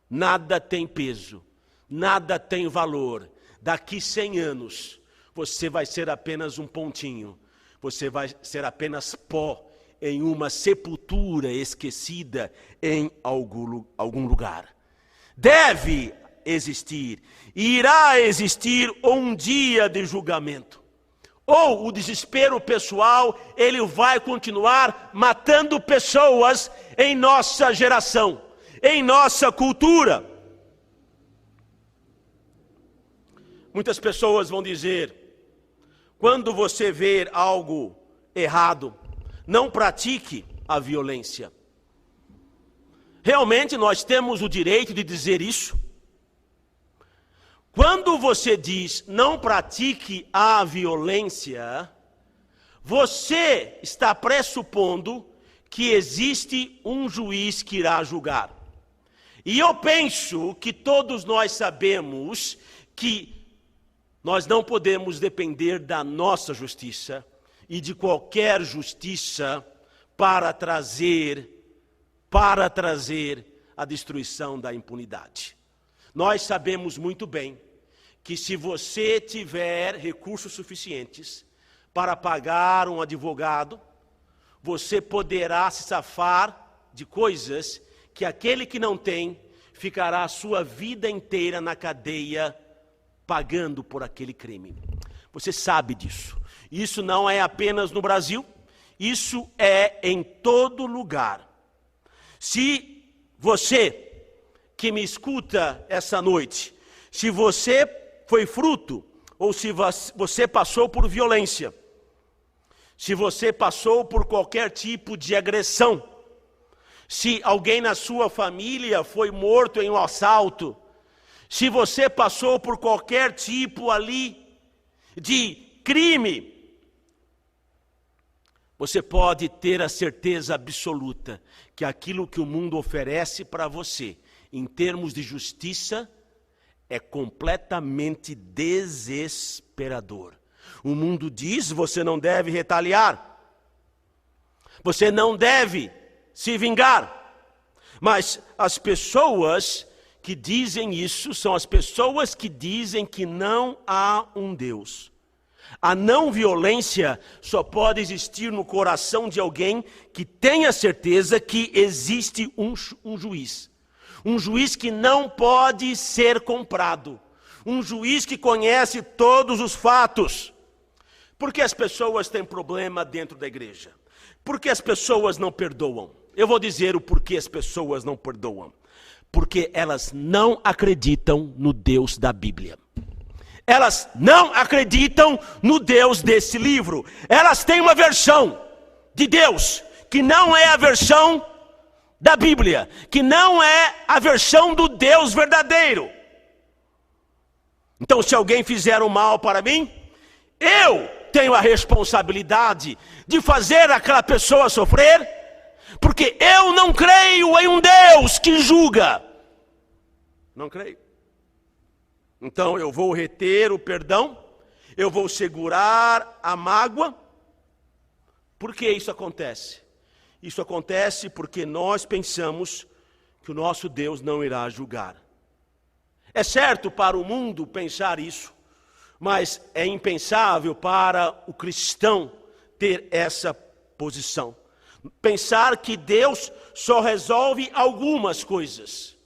nada tem peso, nada tem valor. Daqui 100 anos, você vai ser apenas um pontinho, você vai ser apenas pó em uma sepultura esquecida em algum lugar. Deve existir, irá existir um dia de julgamento. Ou o desespero pessoal, ele vai continuar matando pessoas em nossa geração, em nossa cultura. Muitas pessoas vão dizer: quando você ver algo errado, não pratique a violência. Realmente nós temos o direito de dizer isso? Quando você diz não pratique a violência, você está pressupondo que existe um juiz que irá julgar. E eu penso que todos nós sabemos que nós não podemos depender da nossa justiça e de qualquer justiça para trazer a destruição da impunidade. Nós sabemos muito bem que se você tiver recursos suficientes para pagar um advogado, você poderá se safar de coisas que aquele que não tem ficará a sua vida inteira na cadeia pagando por aquele crime. Você sabe disso. Isso não é apenas no Brasil, isso é em todo lugar. Se você que me escuta essa noite, se você foi fruto ou se você passou por violência, se você passou por qualquer tipo de agressão, se alguém na sua família foi morto em um assalto, se você passou por qualquer tipo ali de crime, você pode ter a certeza absoluta que aquilo que o mundo oferece para você, em termos de justiça, é completamente desesperador. O mundo diz: você não deve retaliar, você não deve se vingar. Mas as pessoas que dizem isso são as pessoas que dizem que não há um Deus. A não violência só pode existir no coração de alguém que tenha certeza que existe um juiz. Um juiz que não pode ser comprado. Um juiz que conhece todos os fatos. Por que as pessoas têm problema dentro da igreja? Por que as pessoas não perdoam? Eu vou dizer o porquê as pessoas não perdoam. Porque elas não acreditam no Deus da Bíblia. Elas não acreditam no Deus desse livro. Elas têm uma versão de Deus que não é a versão da Bíblia, que não é a versão do Deus verdadeiro. Então, se alguém fizer um mal para mim, eu tenho a responsabilidade de fazer aquela pessoa sofrer, porque eu não creio em um Deus que julga. Não creio. Então eu vou reter o perdão, eu vou segurar a mágoa. Por que isso acontece? Isso acontece porque nós pensamos que o nosso Deus não irá julgar. É certo para o mundo pensar isso, mas é impensável para o cristão ter essa posição. Pensar que Deus só resolve algumas coisas.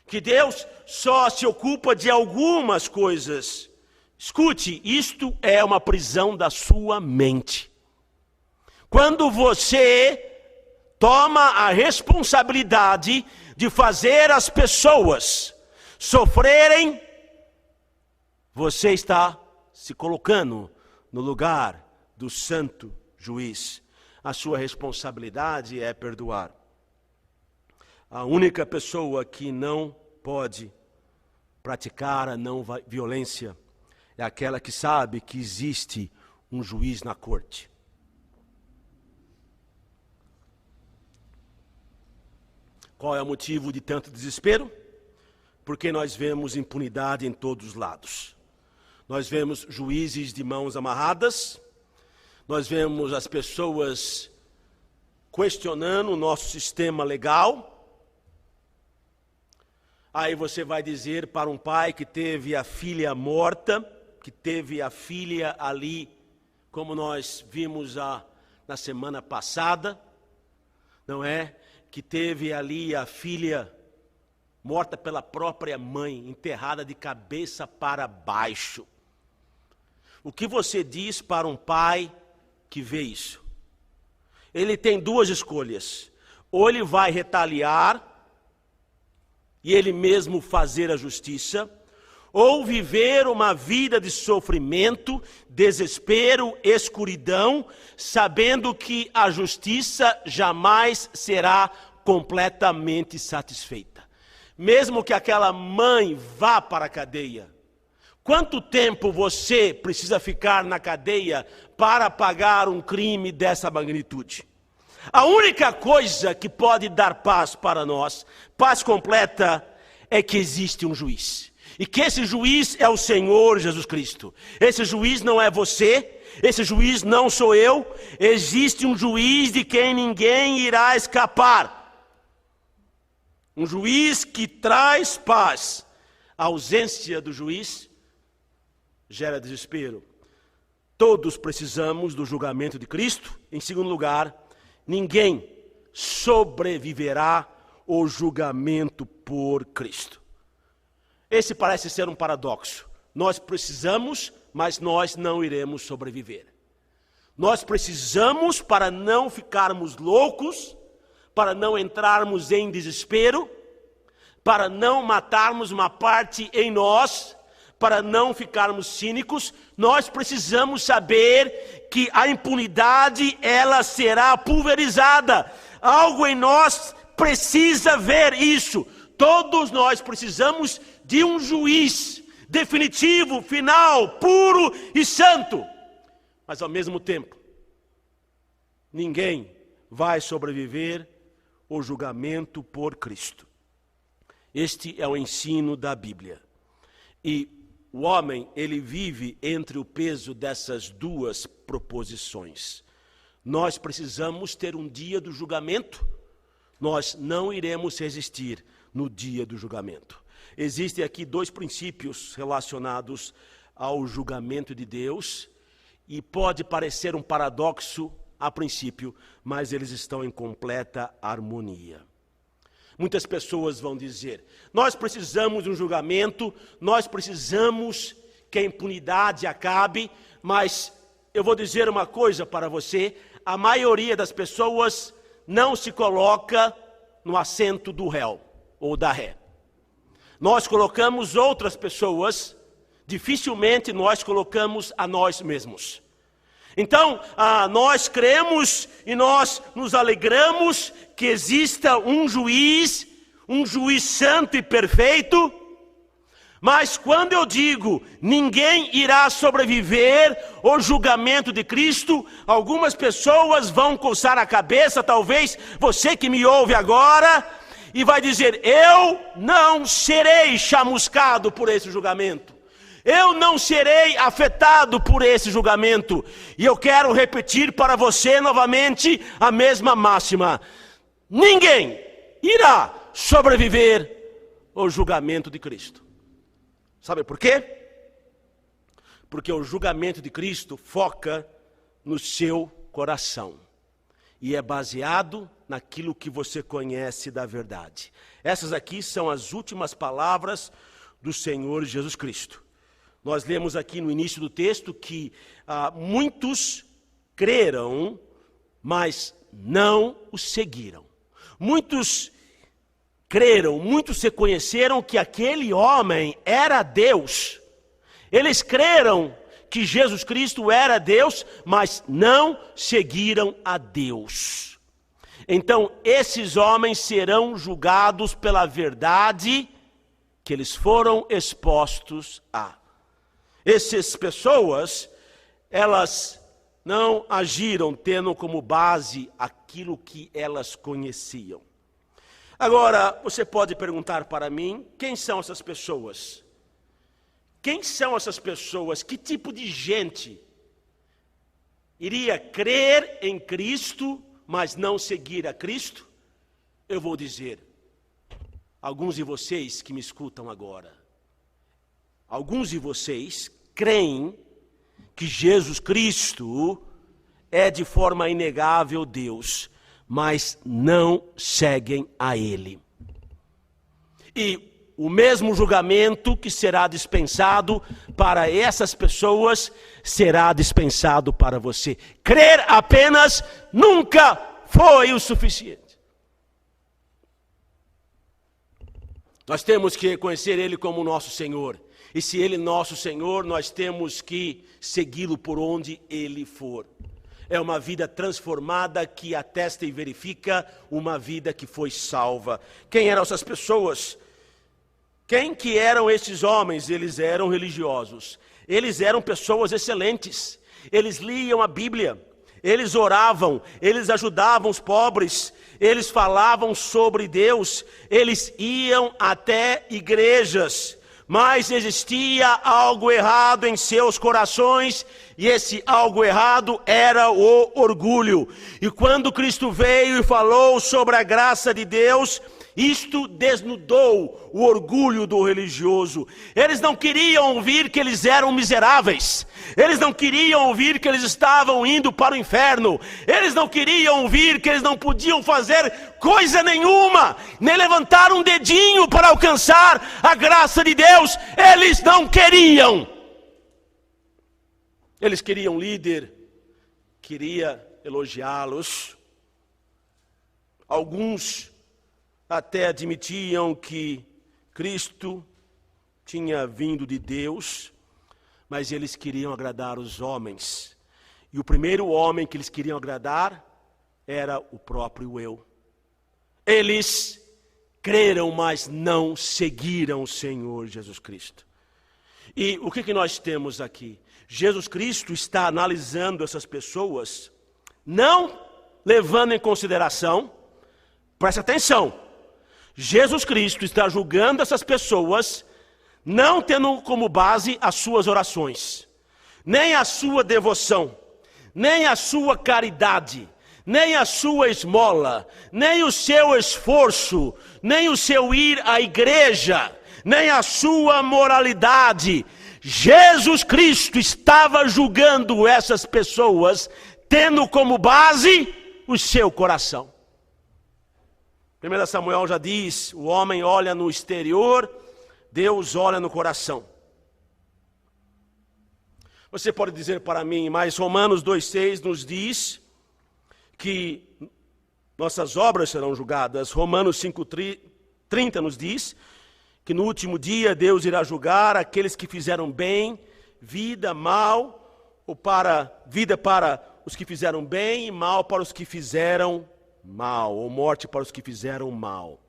Que Deus só se ocupa de algumas coisas. Escute, isto é uma prisão da sua mente. Quando você toma a responsabilidade de fazer as pessoas sofrerem, você está se colocando no lugar do santo juiz. A sua responsabilidade é perdoar. A única pessoa que não pode praticar a não violência é aquela que sabe que existe um juiz na corte. Qual é o motivo de tanto desespero? Porque nós vemos impunidade em todos os lados. Nós vemos juízes de mãos amarradas, nós vemos as pessoas questionando o nosso sistema legal. Aí você vai dizer para um pai que teve a filha morta, que teve a filha ali, como nós vimos na semana passada, não é? Que teve ali a filha morta pela própria mãe, enterrada de cabeça para baixo. O que você diz para um pai que vê isso? Ele tem duas escolhas. Ou ele vai retaliar e ele mesmo fazer a justiça, ou viver uma vida de sofrimento, desespero, escuridão, sabendo que a justiça jamais será completamente satisfeita. Mesmo que aquela mãe vá para a cadeia, quanto tempo você precisa ficar na cadeia para pagar um crime dessa magnitude? A única coisa que pode dar paz para nós, paz completa, é que existe um juiz. E que esse juiz é o Senhor Jesus Cristo. Esse juiz não é você, esse juiz não sou eu. Existe um juiz de quem ninguém irá escapar. Um juiz que traz paz. A ausência do juiz gera desespero. Todos precisamos do julgamento de Cristo. Em segundo lugar, ninguém sobreviverá ao julgamento por Cristo. Esse parece ser um paradoxo. Nós precisamos, mas nós não iremos sobreviver. Nós precisamos para não ficarmos loucos, para não entrarmos em desespero, para não matarmos uma parte em nós, para não ficarmos cínicos. Nós precisamos saber que a impunidade, ela será pulverizada. Algo em nós precisa ver isso. Todos nós precisamos de um juiz definitivo, final, puro e santo. Mas ao mesmo tempo, ninguém vai sobreviver ao julgamento por Cristo. Este é o ensino da Bíblia. E o homem, ele vive entre o peso dessas duas proposições. Nós precisamos ter um dia do julgamento. Nós não iremos resistir no dia do julgamento. Existem aqui dois princípios relacionados ao julgamento de Deus, e pode parecer um paradoxo a princípio, mas eles estão em completa harmonia. Muitas pessoas vão dizer, nós precisamos de um julgamento, nós precisamos que a impunidade acabe, mas eu vou dizer uma coisa para você, a maioria das pessoas não se coloca no assento do réu ou da ré. Nós colocamos outras pessoas, dificilmente nós colocamos a nós mesmos. Então, nós cremos e nós nos alegramos que exista um juiz santo e perfeito, mas quando eu digo, ninguém irá sobreviver ao julgamento de Cristo, algumas pessoas vão coçar a cabeça, talvez você que me ouve agora, e vai dizer, eu não serei chamuscado por esse julgamento. Eu não serei afetado por esse julgamento. E eu quero repetir para você novamente a mesma máxima. Ninguém irá sobreviver ao julgamento de Cristo. Sabe por quê? Porque o julgamento de Cristo foca no seu coração. E é baseado naquilo que você conhece da verdade. Essas aqui são as últimas palavras do Senhor Jesus Cristo. Nós lemos aqui no início do texto que muitos creram, mas não o seguiram. Muitos creram, muitos reconheceram que aquele homem era Deus. Eles creram que Jesus Cristo era Deus, mas não seguiram a Deus. Então, esses homens serão julgados pela verdade que eles foram expostos a. Essas pessoas, elas não agiram tendo como base aquilo que elas conheciam. Agora, você pode perguntar para mim, quem são essas pessoas? Quem são essas pessoas? Que tipo de gente iria crer em Cristo, mas não seguir a Cristo? Eu vou dizer, alguns de vocês que me escutam agora, alguns de vocês creem que Jesus Cristo é de forma inegável Deus, mas não seguem a Ele. E o mesmo julgamento que será dispensado para essas pessoas, será dispensado para você. Crer apenas nunca foi o suficiente. Nós temos que reconhecer Ele como nosso Senhor. E se Ele é nosso Senhor, nós temos que segui-lo por onde Ele for. É uma vida transformada que atesta e verifica uma vida que foi salva. Quem eram essas pessoas? Quem que eram esses homens? Eles eram religiosos. Eles eram pessoas excelentes. Eles liam a Bíblia. eles oravam, eles ajudavam os pobres, eles falavam sobre Deus, eles iam até igrejas, mas existia algo errado em seus corações, e esse algo errado era o orgulho. E quando Cristo veio e falou sobre a graça de Deus, isto desnudou o orgulho do religioso. Eles não queriam ouvir que eles eram miseráveis. Eles não queriam ouvir que eles estavam indo para o inferno. Eles não queriam ouvir que eles não podiam fazer coisa nenhuma, nem levantar um dedinho para alcançar a graça de Deus. Eles não queriam. Eles queriam um líder, queria elogiá-los. Alguns até admitiam que Cristo tinha vindo de Deus, mas eles queriam agradar os homens. E o primeiro homem que eles queriam agradar era o próprio eu. Eles creram, mas não seguiram o Senhor Jesus Cristo. E o que nós temos aqui? Jesus Cristo está analisando essas pessoas, não levando em consideração, preste atenção, Jesus Cristo está julgando essas pessoas, não tendo como base as suas orações, nem a sua devoção, nem a sua caridade, nem a sua esmola, nem o seu esforço, nem o seu ir à igreja, nem a sua moralidade. Jesus Cristo estava julgando essas pessoas, tendo como base o seu coração. 1 Samuel já diz, o homem olha no exterior, Deus olha no coração. Você pode dizer para mim, mas Romanos 2,6 nos diz que nossas obras serão julgadas. Romanos 5,30 nos diz que no último dia Deus irá julgar aqueles que fizeram bem, vida, mal, ou vida para os que fizeram bem e mal para os que fizeram mal, ou morte para os que fizeram mal.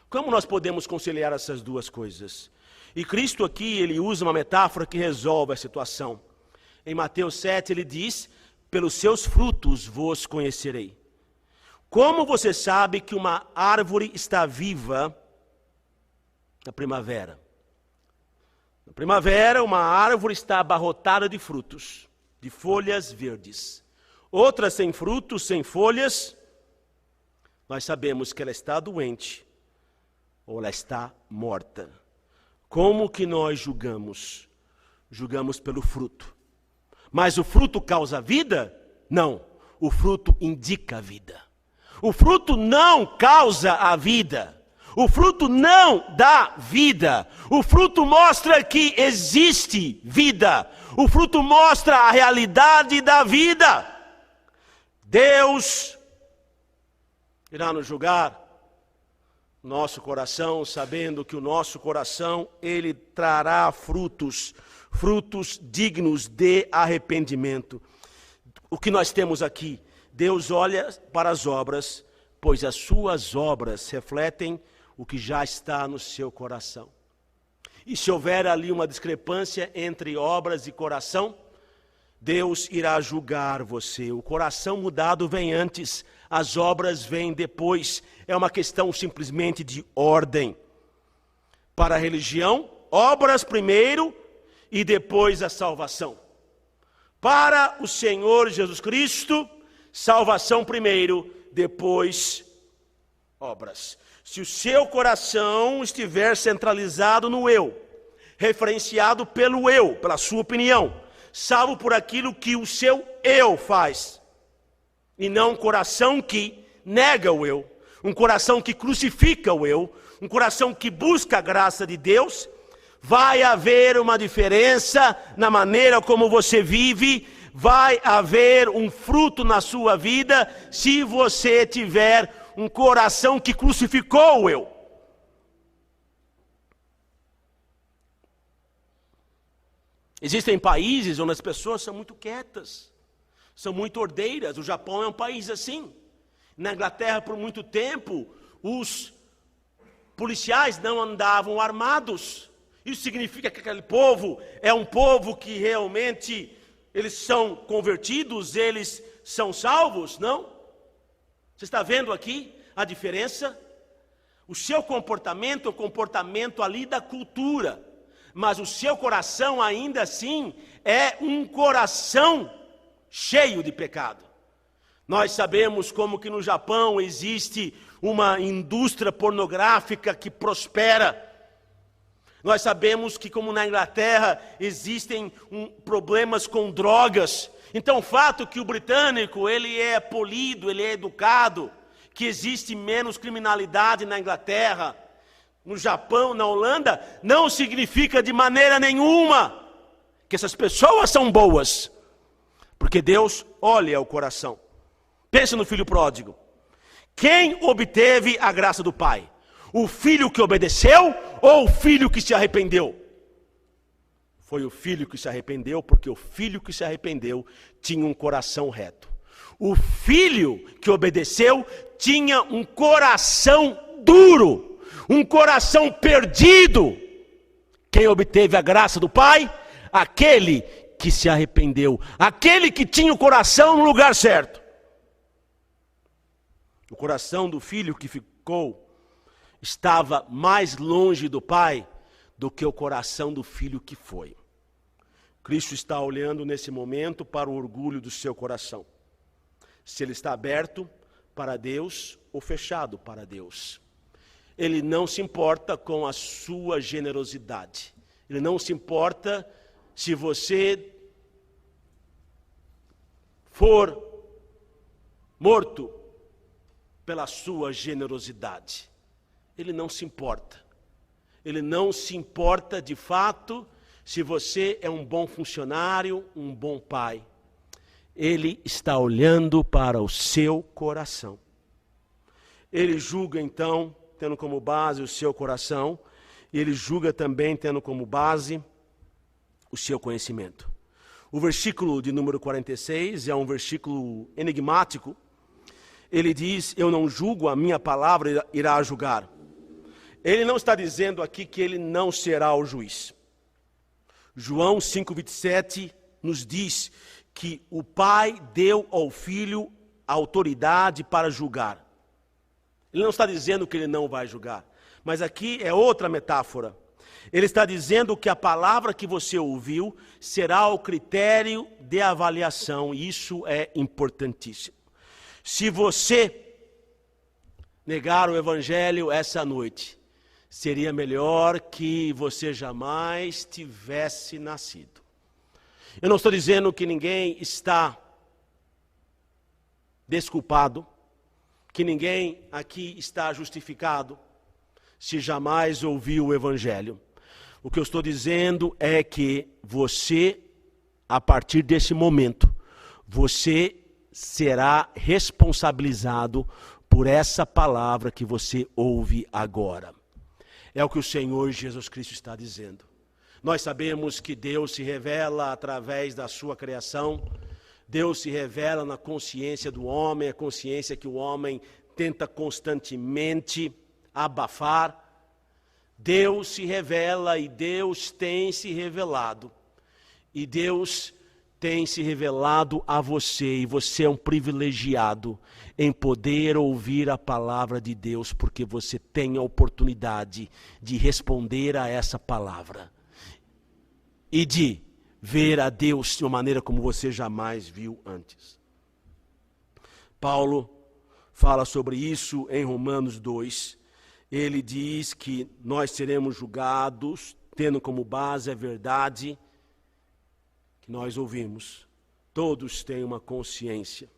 Como nós podemos conciliar essas duas coisas? E Cristo aqui, ele usa uma metáfora que resolve a situação. Em Mateus 7 ele diz, pelos seus frutos vos conhecerei. Como você sabe que uma árvore está viva na primavera? Na primavera, uma árvore está abarrotada de frutos, de folhas verdes. Outra sem frutos, sem folhas, nós sabemos que ela está doente ou ela está morta. Como que nós julgamos? Julgamos pelo fruto. Mas o fruto causa vida? Não, o fruto indica a vida. O fruto não causa a vida. O fruto não dá vida. O fruto mostra que existe vida. O fruto mostra a realidade da vida. Deus irá nos julgar nosso coração, sabendo que o nosso coração, ele trará frutos dignos de arrependimento. O que nós temos aqui? Deus olha para as obras, pois as suas obras refletem o que já está no seu coração. E se houver ali uma discrepância entre obras e coração, Deus irá julgar você. O coração mudado vem antes, as obras vêm depois. É uma questão simplesmente de ordem. Para a religião, obras primeiro e depois a salvação. Para o Senhor Jesus Cristo, salvação primeiro, depois obras. Se o seu coração estiver centralizado no eu, referenciado pelo eu, pela sua opinião, salvo por aquilo que o seu eu faz, e não um coração que nega o eu, um coração que crucifica o eu, um coração que busca a graça de Deus, vai haver uma diferença na maneira como você vive, vai haver um fruto na sua vida, se você tiver um coração que crucificou o eu. Existem países onde as pessoas são muito quietas, são muito ordeiras. O Japão é um país assim. Na Inglaterra, por muito tempo, os policiais não andavam armados. Isso significa que aquele povo é um povo que realmente, eles são convertidos, eles são salvos? Não. Você está vendo aqui a diferença? O seu comportamento é o comportamento ali da cultura, mas o seu coração ainda assim é um coração cheio de pecado. Nós sabemos como que no Japão existe uma indústria pornográfica que prospera. Nós sabemos que como na Inglaterra existem problemas com drogas. Então o fato que o britânico ele é polido, ele é educado, que existe menos criminalidade na Inglaterra, no Japão, na Holanda, não significa de maneira nenhuma que essas pessoas são boas. Porque Deus olha o coração. Pensa no filho pródigo. Quem obteve a graça do pai? O filho que obedeceu ou o filho que se arrependeu? Foi o filho que se arrependeu, porque o filho que se arrependeu tinha um coração reto. O filho que obedeceu tinha um coração duro, um coração perdido. Quem obteve a graça do pai? Aquele que se arrependeu, aquele que tinha o coração no lugar certo. O coração do filho que ficou estava mais longe do pai do que o coração do filho que foi. Cristo está olhando nesse momento para o orgulho do seu coração. Se ele está aberto para Deus ou fechado para Deus. Ele não se importa com a sua generosidade. Ele não se importa se você for morto pela sua generosidade. Ele não se importa. Ele não se importa de fato se você é um bom funcionário, um bom pai. Ele está olhando para o seu coração. Ele julga então, tendo como base o seu coração, e ele julga também tendo como base o seu conhecimento. O versículo de número 46 é um versículo enigmático. Ele diz, eu não julgo, a minha palavra irá julgar. Ele não está dizendo aqui que ele não será o juiz. João 5,27 nos diz que o pai deu ao filho a autoridade para julgar. Ele não está dizendo que ele não vai julgar. Mas aqui é outra metáfora. Ele está dizendo que a palavra que você ouviu será o critério de avaliação. E isso é importantíssimo. Se você negar o evangelho essa noite, seria melhor que você jamais tivesse nascido. Eu não estou dizendo que ninguém está desculpado, que ninguém aqui está justificado, se jamais ouviu o evangelho. O que eu estou dizendo é que você, a partir desse momento, você será responsabilizado por essa palavra que você ouve agora. É o que o Senhor Jesus Cristo está dizendo. Nós sabemos que Deus se revela através da sua criação. Deus se revela na consciência do homem, a consciência que o homem tenta constantemente abafar. Deus se revela e Deus tem se revelado. E Deus tem se revelado a você, e você é um privilegiado em poder ouvir a palavra de Deus, porque você tem a oportunidade de responder a essa palavra e de ver a Deus de uma maneira como você jamais viu antes. Paulo fala sobre isso em Romanos 2. Ele diz que nós seremos julgados, tendo como base a verdade que nós ouvimos. Todos têm uma consciência.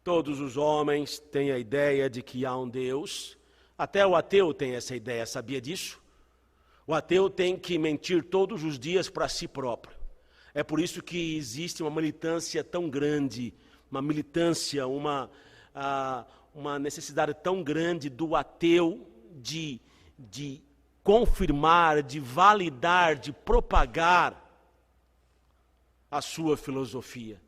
Todos os homens têm a ideia de que há um Deus. Até o ateu tem essa ideia, sabia disso? O ateu tem que mentir todos os dias para si próprio. É por isso que existe uma militância tão grande, uma militância, uma necessidade tão grande do ateu de confirmar, de validar, de propagar a sua filosofia.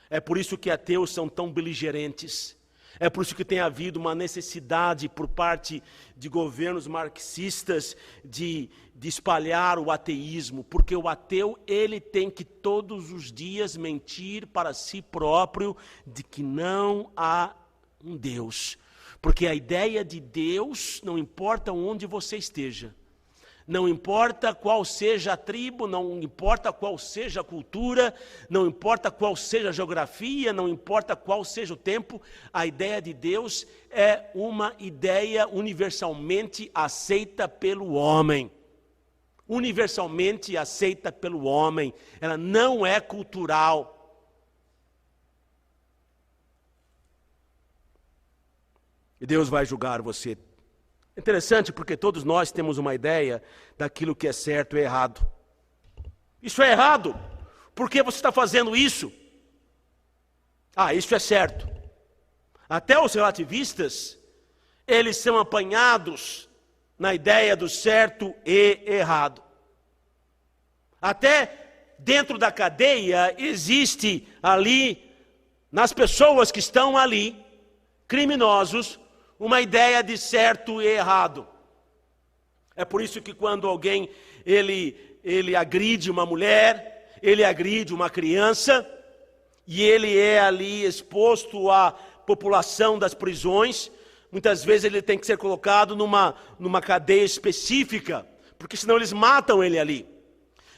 É por isso que ateus são tão beligerantes. É por isso que tem havido uma necessidade por parte de governos marxistas de espalhar o ateísmo, porque o ateu, ele tem que todos os dias mentir para si próprio de que não há um Deus. Porque a ideia de Deus, não importa onde você esteja, não importa qual seja a tribo, não importa qual seja a cultura, não importa qual seja a geografia, não importa qual seja o tempo, a ideia de Deus é uma ideia universalmente aceita pelo homem. Universalmente aceita pelo homem, ela não é cultural. E Deus vai julgar você. Interessante porque todos nós temos uma ideia daquilo que é certo e errado. Isso é errado. Por que você está fazendo isso? Ah, isso é certo. Até os relativistas, eles são apanhados na ideia do certo e errado. Até dentro da cadeia existe ali, nas pessoas que estão ali, criminosos, uma ideia de certo e errado. É por isso que quando alguém ele agride uma mulher, ele agride uma criança, e ele é ali exposto à população das prisões, muitas vezes ele tem que ser colocado numa cadeia específica, porque senão eles matam ele ali.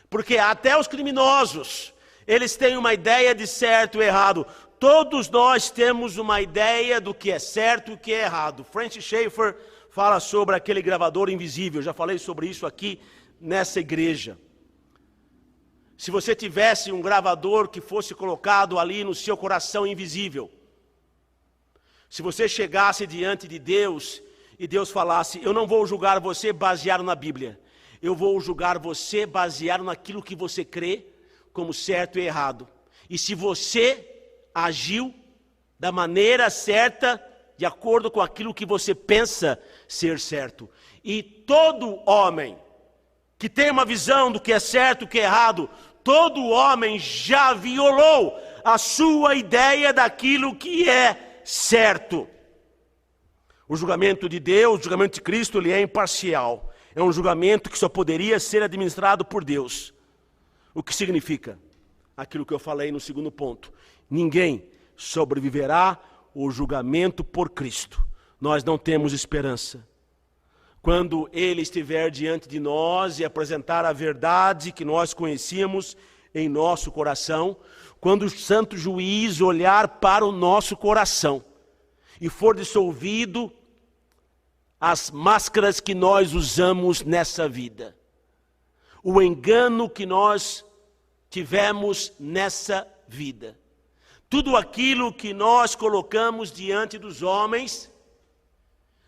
Porque até os criminosos, eles têm uma ideia de certo e errado. Todos nós temos uma ideia do que é certo e o que é errado. Francis Schaeffer fala sobre aquele gravador invisível. Já falei sobre isso aqui nessa igreja. Se você tivesse um gravador que fosse colocado ali no seu coração invisível, se você chegasse diante de Deus e Deus falasse: eu não vou julgar você baseado na Bíblia, eu vou julgar você baseado naquilo que você crê como certo e errado. E se você agiu da maneira certa, de acordo com aquilo que você pensa ser certo. E todo homem que tem uma visão do que é certo e o que é errado, todo homem já violou a sua ideia daquilo que é certo. O julgamento de Deus, o julgamento de Cristo, ele é imparcial. É um julgamento que só poderia ser administrado por Deus. O que significa? Aquilo que eu falei no segundo ponto. Ninguém sobreviverá ao julgamento por Cristo. Nós não temos esperança. Quando Ele estiver diante de nós e apresentar a verdade que nós conhecíamos em nosso coração, quando o santo juiz olhar para o nosso coração e for dissolvido as máscaras que nós usamos nessa vida, o engano que nós tivemos nessa vida, tudo aquilo que nós colocamos diante dos homens,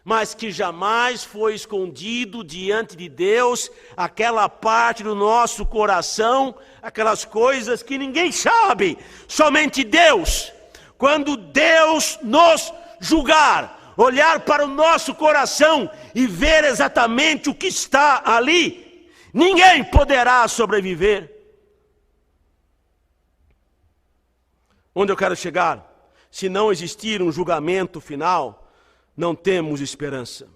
mas que jamais foi escondido diante de Deus, aquela parte do nosso coração, aquelas coisas que ninguém sabe, somente Deus. Quando Deus nos julgar, olhar para o nosso coração e ver exatamente o que está ali, ninguém poderá sobreviver. Onde eu quero chegar? Se não existir um julgamento final, não temos esperança.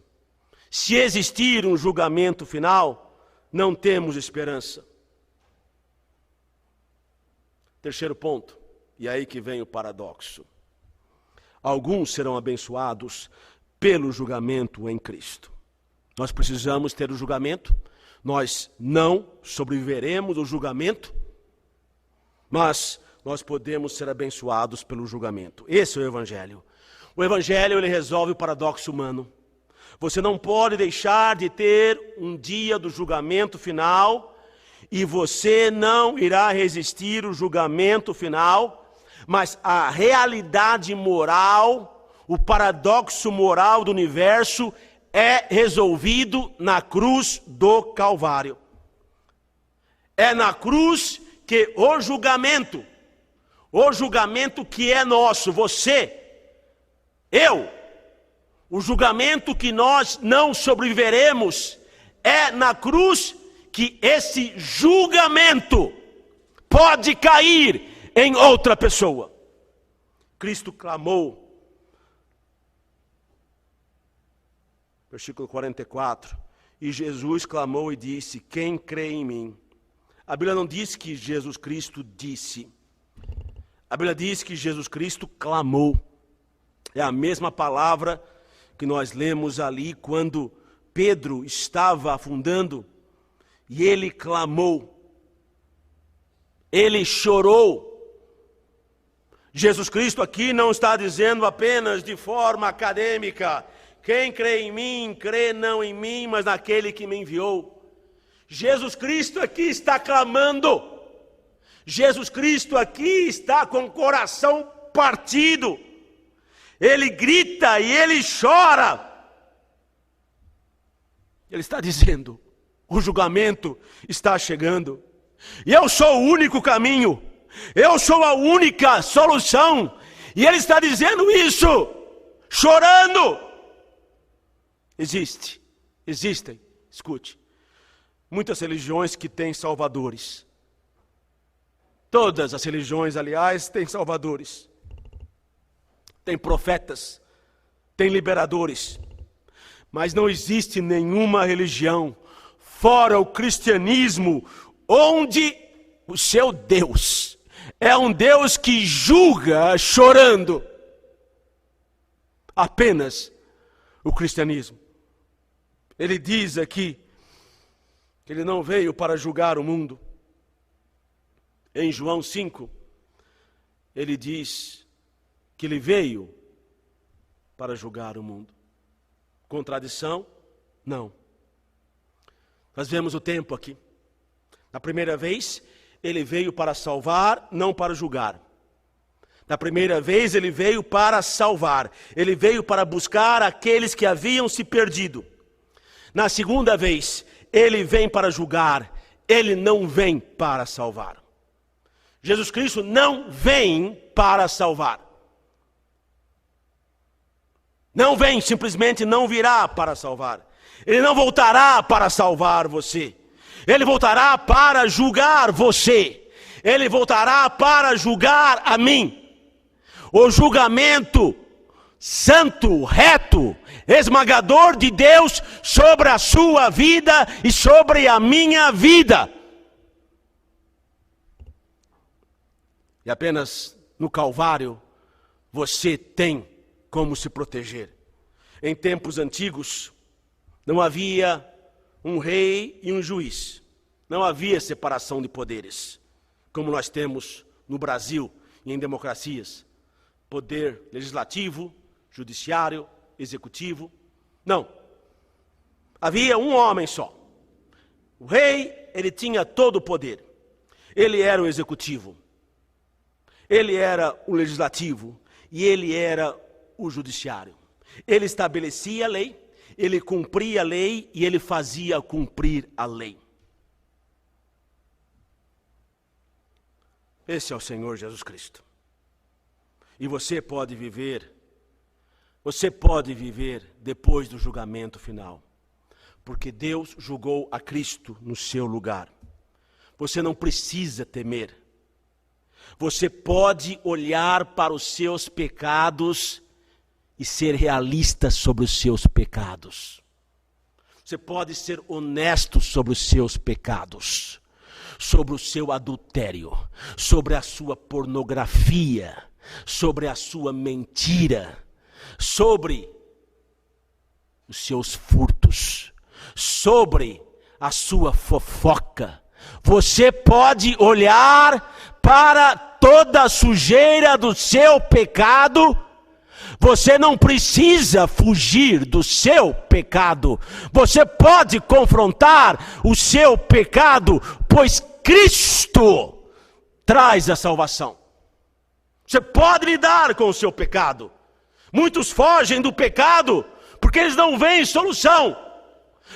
Se existir um julgamento final, não temos esperança. Terceiro ponto, e aí que vem o paradoxo. Alguns serão abençoados pelo julgamento em Cristo. Nós precisamos ter o julgamento, nós não sobreviveremos ao julgamento, mas nós podemos ser abençoados pelo julgamento. Esse é o Evangelho. O Evangelho, ele resolve o paradoxo humano. Você não pode deixar de ter um dia do julgamento final, e você não irá resistir ao julgamento final, mas a realidade moral, o paradoxo moral do universo é resolvido na cruz do Calvário. É na cruz que o julgamento que é nosso, você, eu, o julgamento que nós não sobreviveremos, é na cruz que esse julgamento pode cair em outra pessoa. Cristo clamou Versículo 44. E Jesus clamou e disse: quem crê em mim? A Bíblia não diz que Jesus Cristo disse. A Bíblia diz que Jesus Cristo clamou. É a mesma palavra que nós lemos ali quando Pedro estava afundando e ele clamou. Ele chorou. Jesus Cristo aqui não está dizendo apenas de forma acadêmica: quem crê em mim, crê não em mim, mas naquele que me enviou. Jesus Cristo aqui está clamando. Jesus Cristo aqui está com o coração partido. Ele grita e ele chora. Ele está dizendo: o julgamento está chegando. E eu sou o único caminho. Eu sou a única solução. E ele está dizendo isso, chorando. Existem, escute, muitas religiões que têm salvadores. Todas as religiões, aliás, têm salvadores. Tem profetas, tem liberadores. Mas não existe nenhuma religião, fora o cristianismo, onde o seu Deus é um Deus que julga chorando. Apenas o cristianismo. Ele diz aqui que ele não veio para julgar o mundo. Em João 5, ele diz que ele veio para julgar o mundo. Contradição? Não. Nós vemos o tempo aqui. Na primeira vez, ele veio para salvar, não para julgar. Na primeira vez, ele veio para salvar. Ele veio para buscar aqueles que haviam se perdido. Na segunda vez, ele vem para julgar. Ele não vem para salvar. Jesus Cristo não vem para salvar. Não vem, simplesmente não virá para salvar. Ele não voltará para salvar você. Ele voltará para julgar você. Ele voltará para julgar a mim. O julgamento santo, reto, esmagador de Deus sobre a sua vida e sobre a minha vida. E apenas no Calvário você tem como se proteger. Em tempos antigos não havia um rei e um juiz. Não havia separação de poderes, como nós temos no Brasil e em democracias. Poder legislativo, judiciário, executivo. Não. Havia um homem só. O rei, ele tinha todo o poder. Ele era o executivo. Ele era o legislativo. E ele era o judiciário. Ele estabelecia a lei, ele cumpria a lei e ele fazia cumprir a lei. Esse é o Senhor Jesus Cristo. E você pode viver depois do julgamento final. Porque Deus julgou a Cristo no seu lugar. Você não precisa temer. Você pode olhar para os seus pecados e ser realista sobre os seus pecados. Você pode ser honesto sobre os seus pecados. Sobre o seu adultério. Sobre a sua pornografia. Sobre a sua mentira, sobre os seus furtos, sobre a sua fofoca. Você pode olhar para toda a sujeira do seu pecado. Você não precisa fugir do seu pecado. Você pode confrontar o seu pecado, pois Cristo traz a salvação. Você pode lidar com o seu pecado. Muitos fogem do pecado porque eles não veem solução.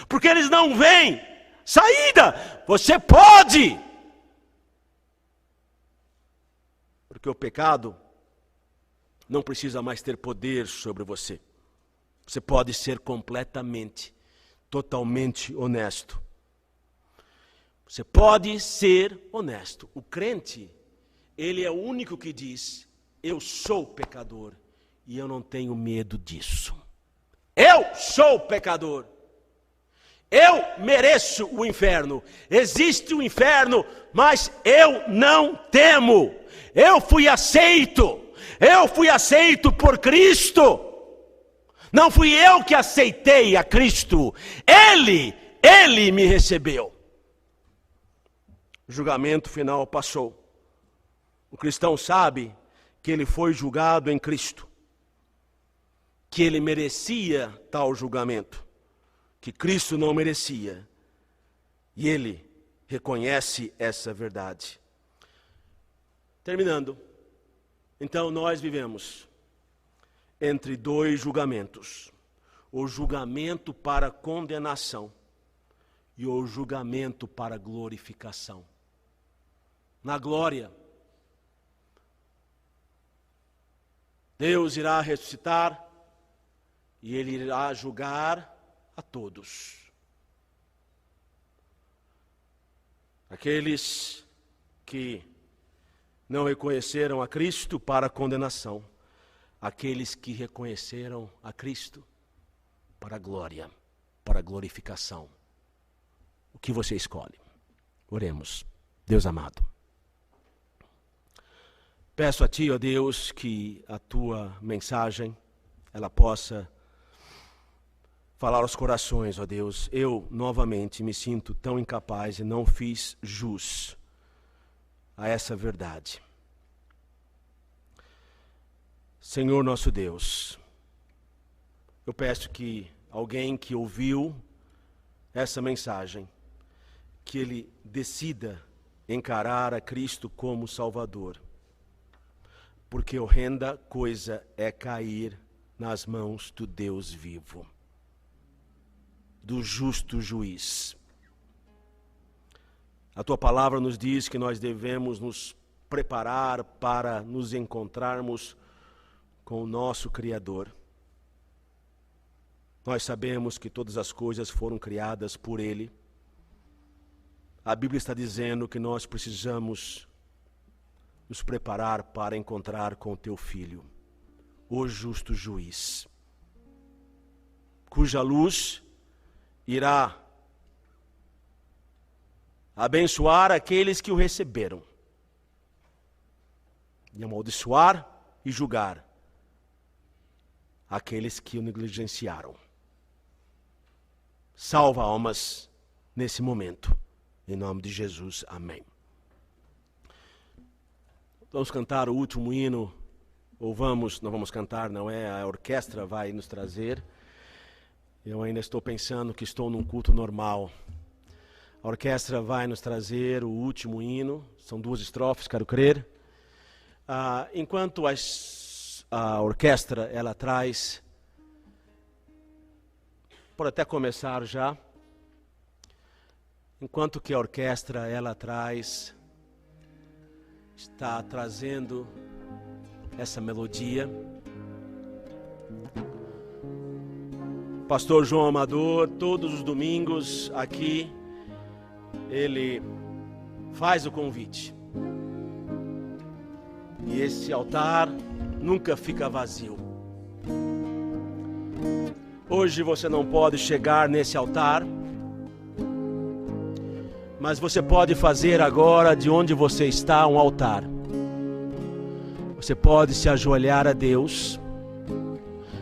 Porque eles não veem saída. Você pode. Porque o pecado não precisa mais ter poder sobre você. Você pode ser completamente, totalmente honesto. Você pode ser honesto. O crente, ele é o único que diz: eu sou pecador e eu não tenho medo disso. Eu sou pecador. Eu mereço o inferno. Existe o inferno, mas eu não temo. Eu fui aceito por Cristo. Não fui eu que aceitei a Cristo. Ele me recebeu. O julgamento final passou. O cristão sabe que ele foi julgado em Cristo, que ele merecia tal julgamento, que Cristo não merecia. E ele reconhece essa verdade. Terminando, então nós vivemos entre dois julgamentos: o julgamento para condenação e o julgamento para glorificação. Na glória, Deus irá ressuscitar e Ele irá julgar a todos. Aqueles que não reconheceram a Cristo para condenação, aqueles que reconheceram a Cristo para a glória, para a glorificação. O que você escolhe? Oremos. Deus amado, peço a Ti, ó Deus, que a Tua mensagem, ela possa falar aos corações, ó Deus. Eu, novamente, me sinto tão incapaz e não fiz jus a essa verdade. Senhor nosso Deus, eu peço que alguém que ouviu essa mensagem, que ele decida encarar a Cristo como Salvador, porque horrenda coisa é cair nas mãos do Deus vivo, do justo juiz. A Tua palavra nos diz que nós devemos nos preparar para nos encontrarmos com o nosso Criador. Nós sabemos que todas as coisas foram criadas por Ele. A Bíblia está dizendo que nós precisamos nos preparar para encontrar com o Teu Filho, o justo juiz, cuja luz irá abençoar aqueles que o receberam e amaldiçoar e julgar aqueles que o negligenciaram. Salva almas nesse momento. Em nome de Jesus, amém. Vamos cantar o último hino, ou não vamos cantar, não é? A orquestra vai nos trazer. Eu ainda estou pensando que estou num culto normal. A orquestra vai nos trazer o último hino, são 2 estrofes, quero crer. Enquanto a orquestra, ela traz, pode até começar já. Enquanto que a orquestra, ela traz, está trazendo essa melodia. Pastor João Amador, todos os domingos aqui, ele faz o convite. E esse altar nunca fica vazio. Hoje você não pode chegar nesse altar, mas você pode fazer agora de onde você está um altar. Você pode se ajoelhar a Deus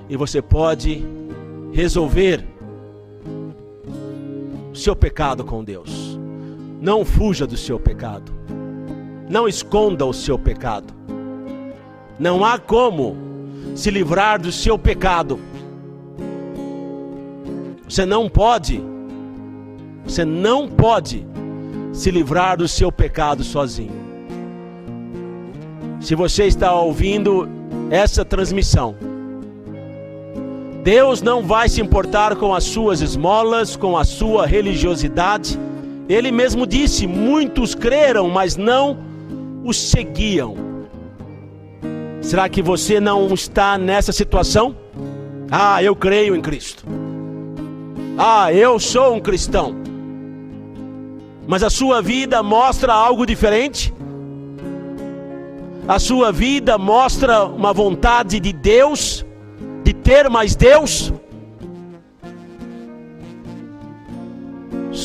e você pode resolver o seu pecado com Deus. Não fuja do seu pecado. Não esconda o seu pecado. Não há como se livrar do seu pecado. Você não pode se livrar do seu pecado sozinho. Se você está ouvindo essa transmissão, Deus não vai se importar com as suas esmolas, com a sua religiosidade. Ele mesmo disse: muitos creram, mas não os seguiam. Será que você não está nessa situação? Eu creio em Cristo. Eu sou um cristão. Mas a sua vida mostra algo diferente? A sua vida mostra uma vontade de Deus, de ter mais Deus?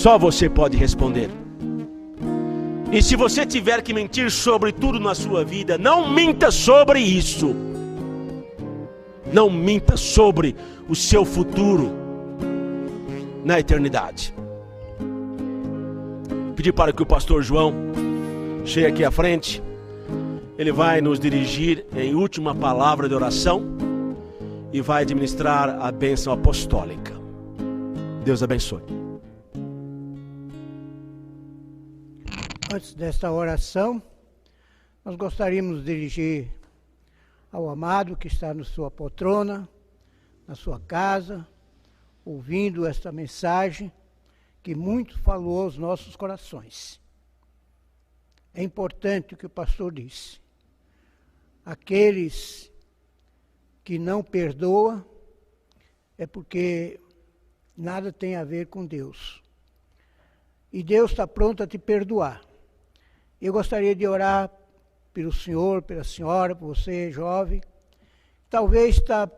Só você pode responder. E se você tiver que mentir sobre tudo na sua vida, não minta sobre isso. Não minta sobre o seu futuro na eternidade. Pedir para que o pastor João chegue aqui à frente. Ele vai nos dirigir em última palavra de oração e vai administrar a bênção apostólica. Deus abençoe. Antes desta oração, nós gostaríamos de dirigir ao amado que está na sua poltrona, na sua casa, ouvindo esta mensagem que muito falou aos nossos corações. É importante o que o pastor disse. Aqueles que não perdoam é porque nada tem a ver com Deus. E Deus está pronto a te perdoar. Eu gostaria de orar pelo senhor, pela senhora, por você, jovem. Talvez está,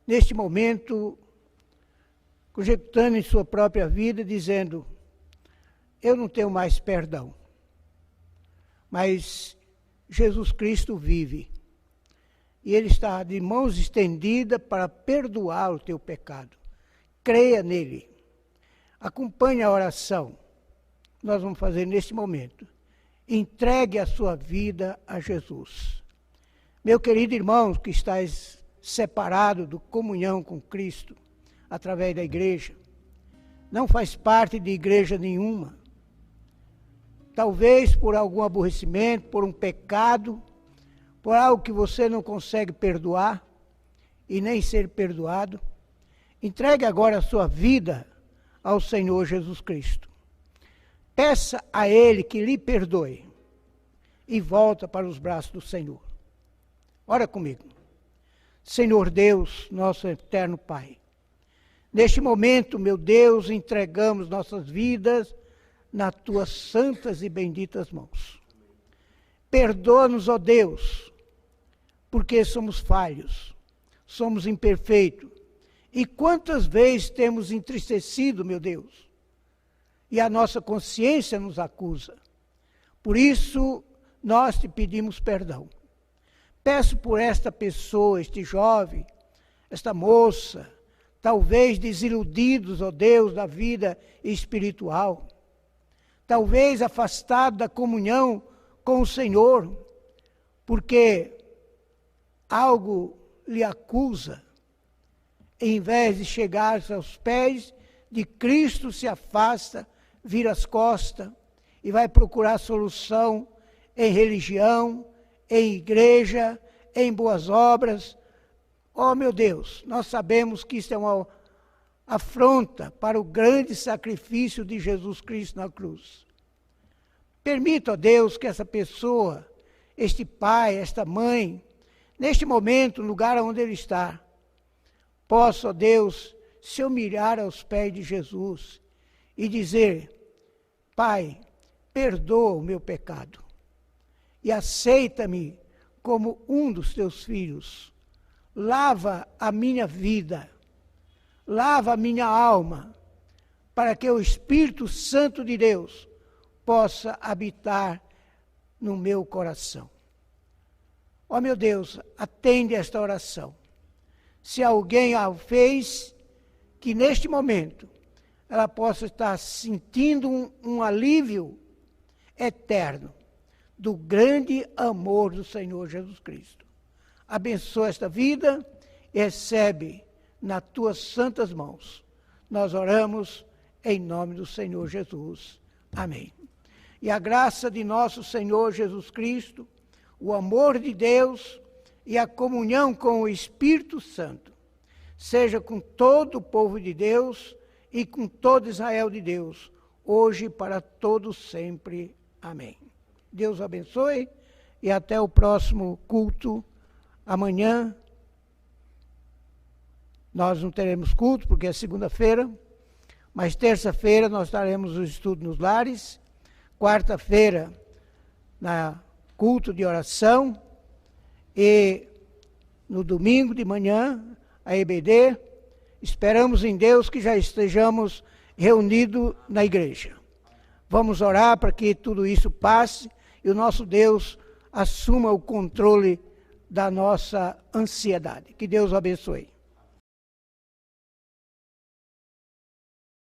neste momento, conjecturando em sua própria vida, dizendo, eu não tenho mais perdão. Mas Jesus Cristo vive. E Ele está de mãos estendidas para perdoar o teu pecado. Creia nele. Acompanhe a oração. Nós vamos fazer neste momento. Entregue a sua vida a Jesus. Meu querido irmão que estás separado da comunhão com Cristo, através da igreja, não faz parte de igreja nenhuma. Talvez por algum aborrecimento, por um pecado, por algo que você não consegue perdoar e nem ser perdoado. Entregue agora a sua vida ao Senhor Jesus Cristo. Peça a Ele que lhe perdoe e volta para os braços do Senhor. Ora comigo. Senhor Deus, nosso eterno Pai, neste momento, meu Deus, entregamos nossas vidas nas Tuas santas e benditas mãos. Perdoa-nos, ó Deus, porque somos falhos, somos imperfeitos. E quantas vezes temos entristecido, meu Deus, e a nossa consciência nos acusa. Por isso, nós te pedimos perdão. Peço por esta pessoa, este jovem, esta moça, talvez desiludidos, ó Deus, da vida espiritual, talvez afastados da comunhão com o Senhor, porque algo lhe acusa, em vez de chegar aos pés de Cristo, se afasta, vira as costas e vai procurar solução em religião, em igreja, em boas obras. Oh, meu Deus, nós sabemos que isso é uma afronta para o grande sacrifício de Jesus Cristo na cruz. Permita, ó Deus, que essa pessoa, este pai, esta mãe, neste momento, no lugar onde ele está, possa, ó Deus, se humilhar aos pés de Jesus e dizer, Pai, perdoa o meu pecado e aceita-me como um dos teus filhos. Lava a minha vida, lava a minha alma, para que o Espírito Santo de Deus possa habitar no meu coração. Ó meu Deus, atende esta oração. Se alguém a fez, que neste momento ela possa estar sentindo um alívio eterno do grande amor do Senhor Jesus Cristo. Abençoa esta vida e recebe nas tuas santas mãos. Nós oramos em nome do Senhor Jesus. Amém. E a graça de nosso Senhor Jesus Cristo, o amor de Deus e a comunhão com o Espírito Santo, seja com todo o povo de Deus e com todo Israel de Deus, hoje e para todos sempre. Amém. Deus abençoe e até o próximo culto. Amanhã nós não teremos culto porque é segunda-feira, mas terça-feira nós estaremos no estudo nos lares, quarta-feira na culto de oração e no domingo de manhã a EBD. Esperamos em Deus que já estejamos reunido na igreja. Vamos orar para que tudo isso passe e o nosso Deus assuma o controle da nossa ansiedade. Que Deus o abençoe.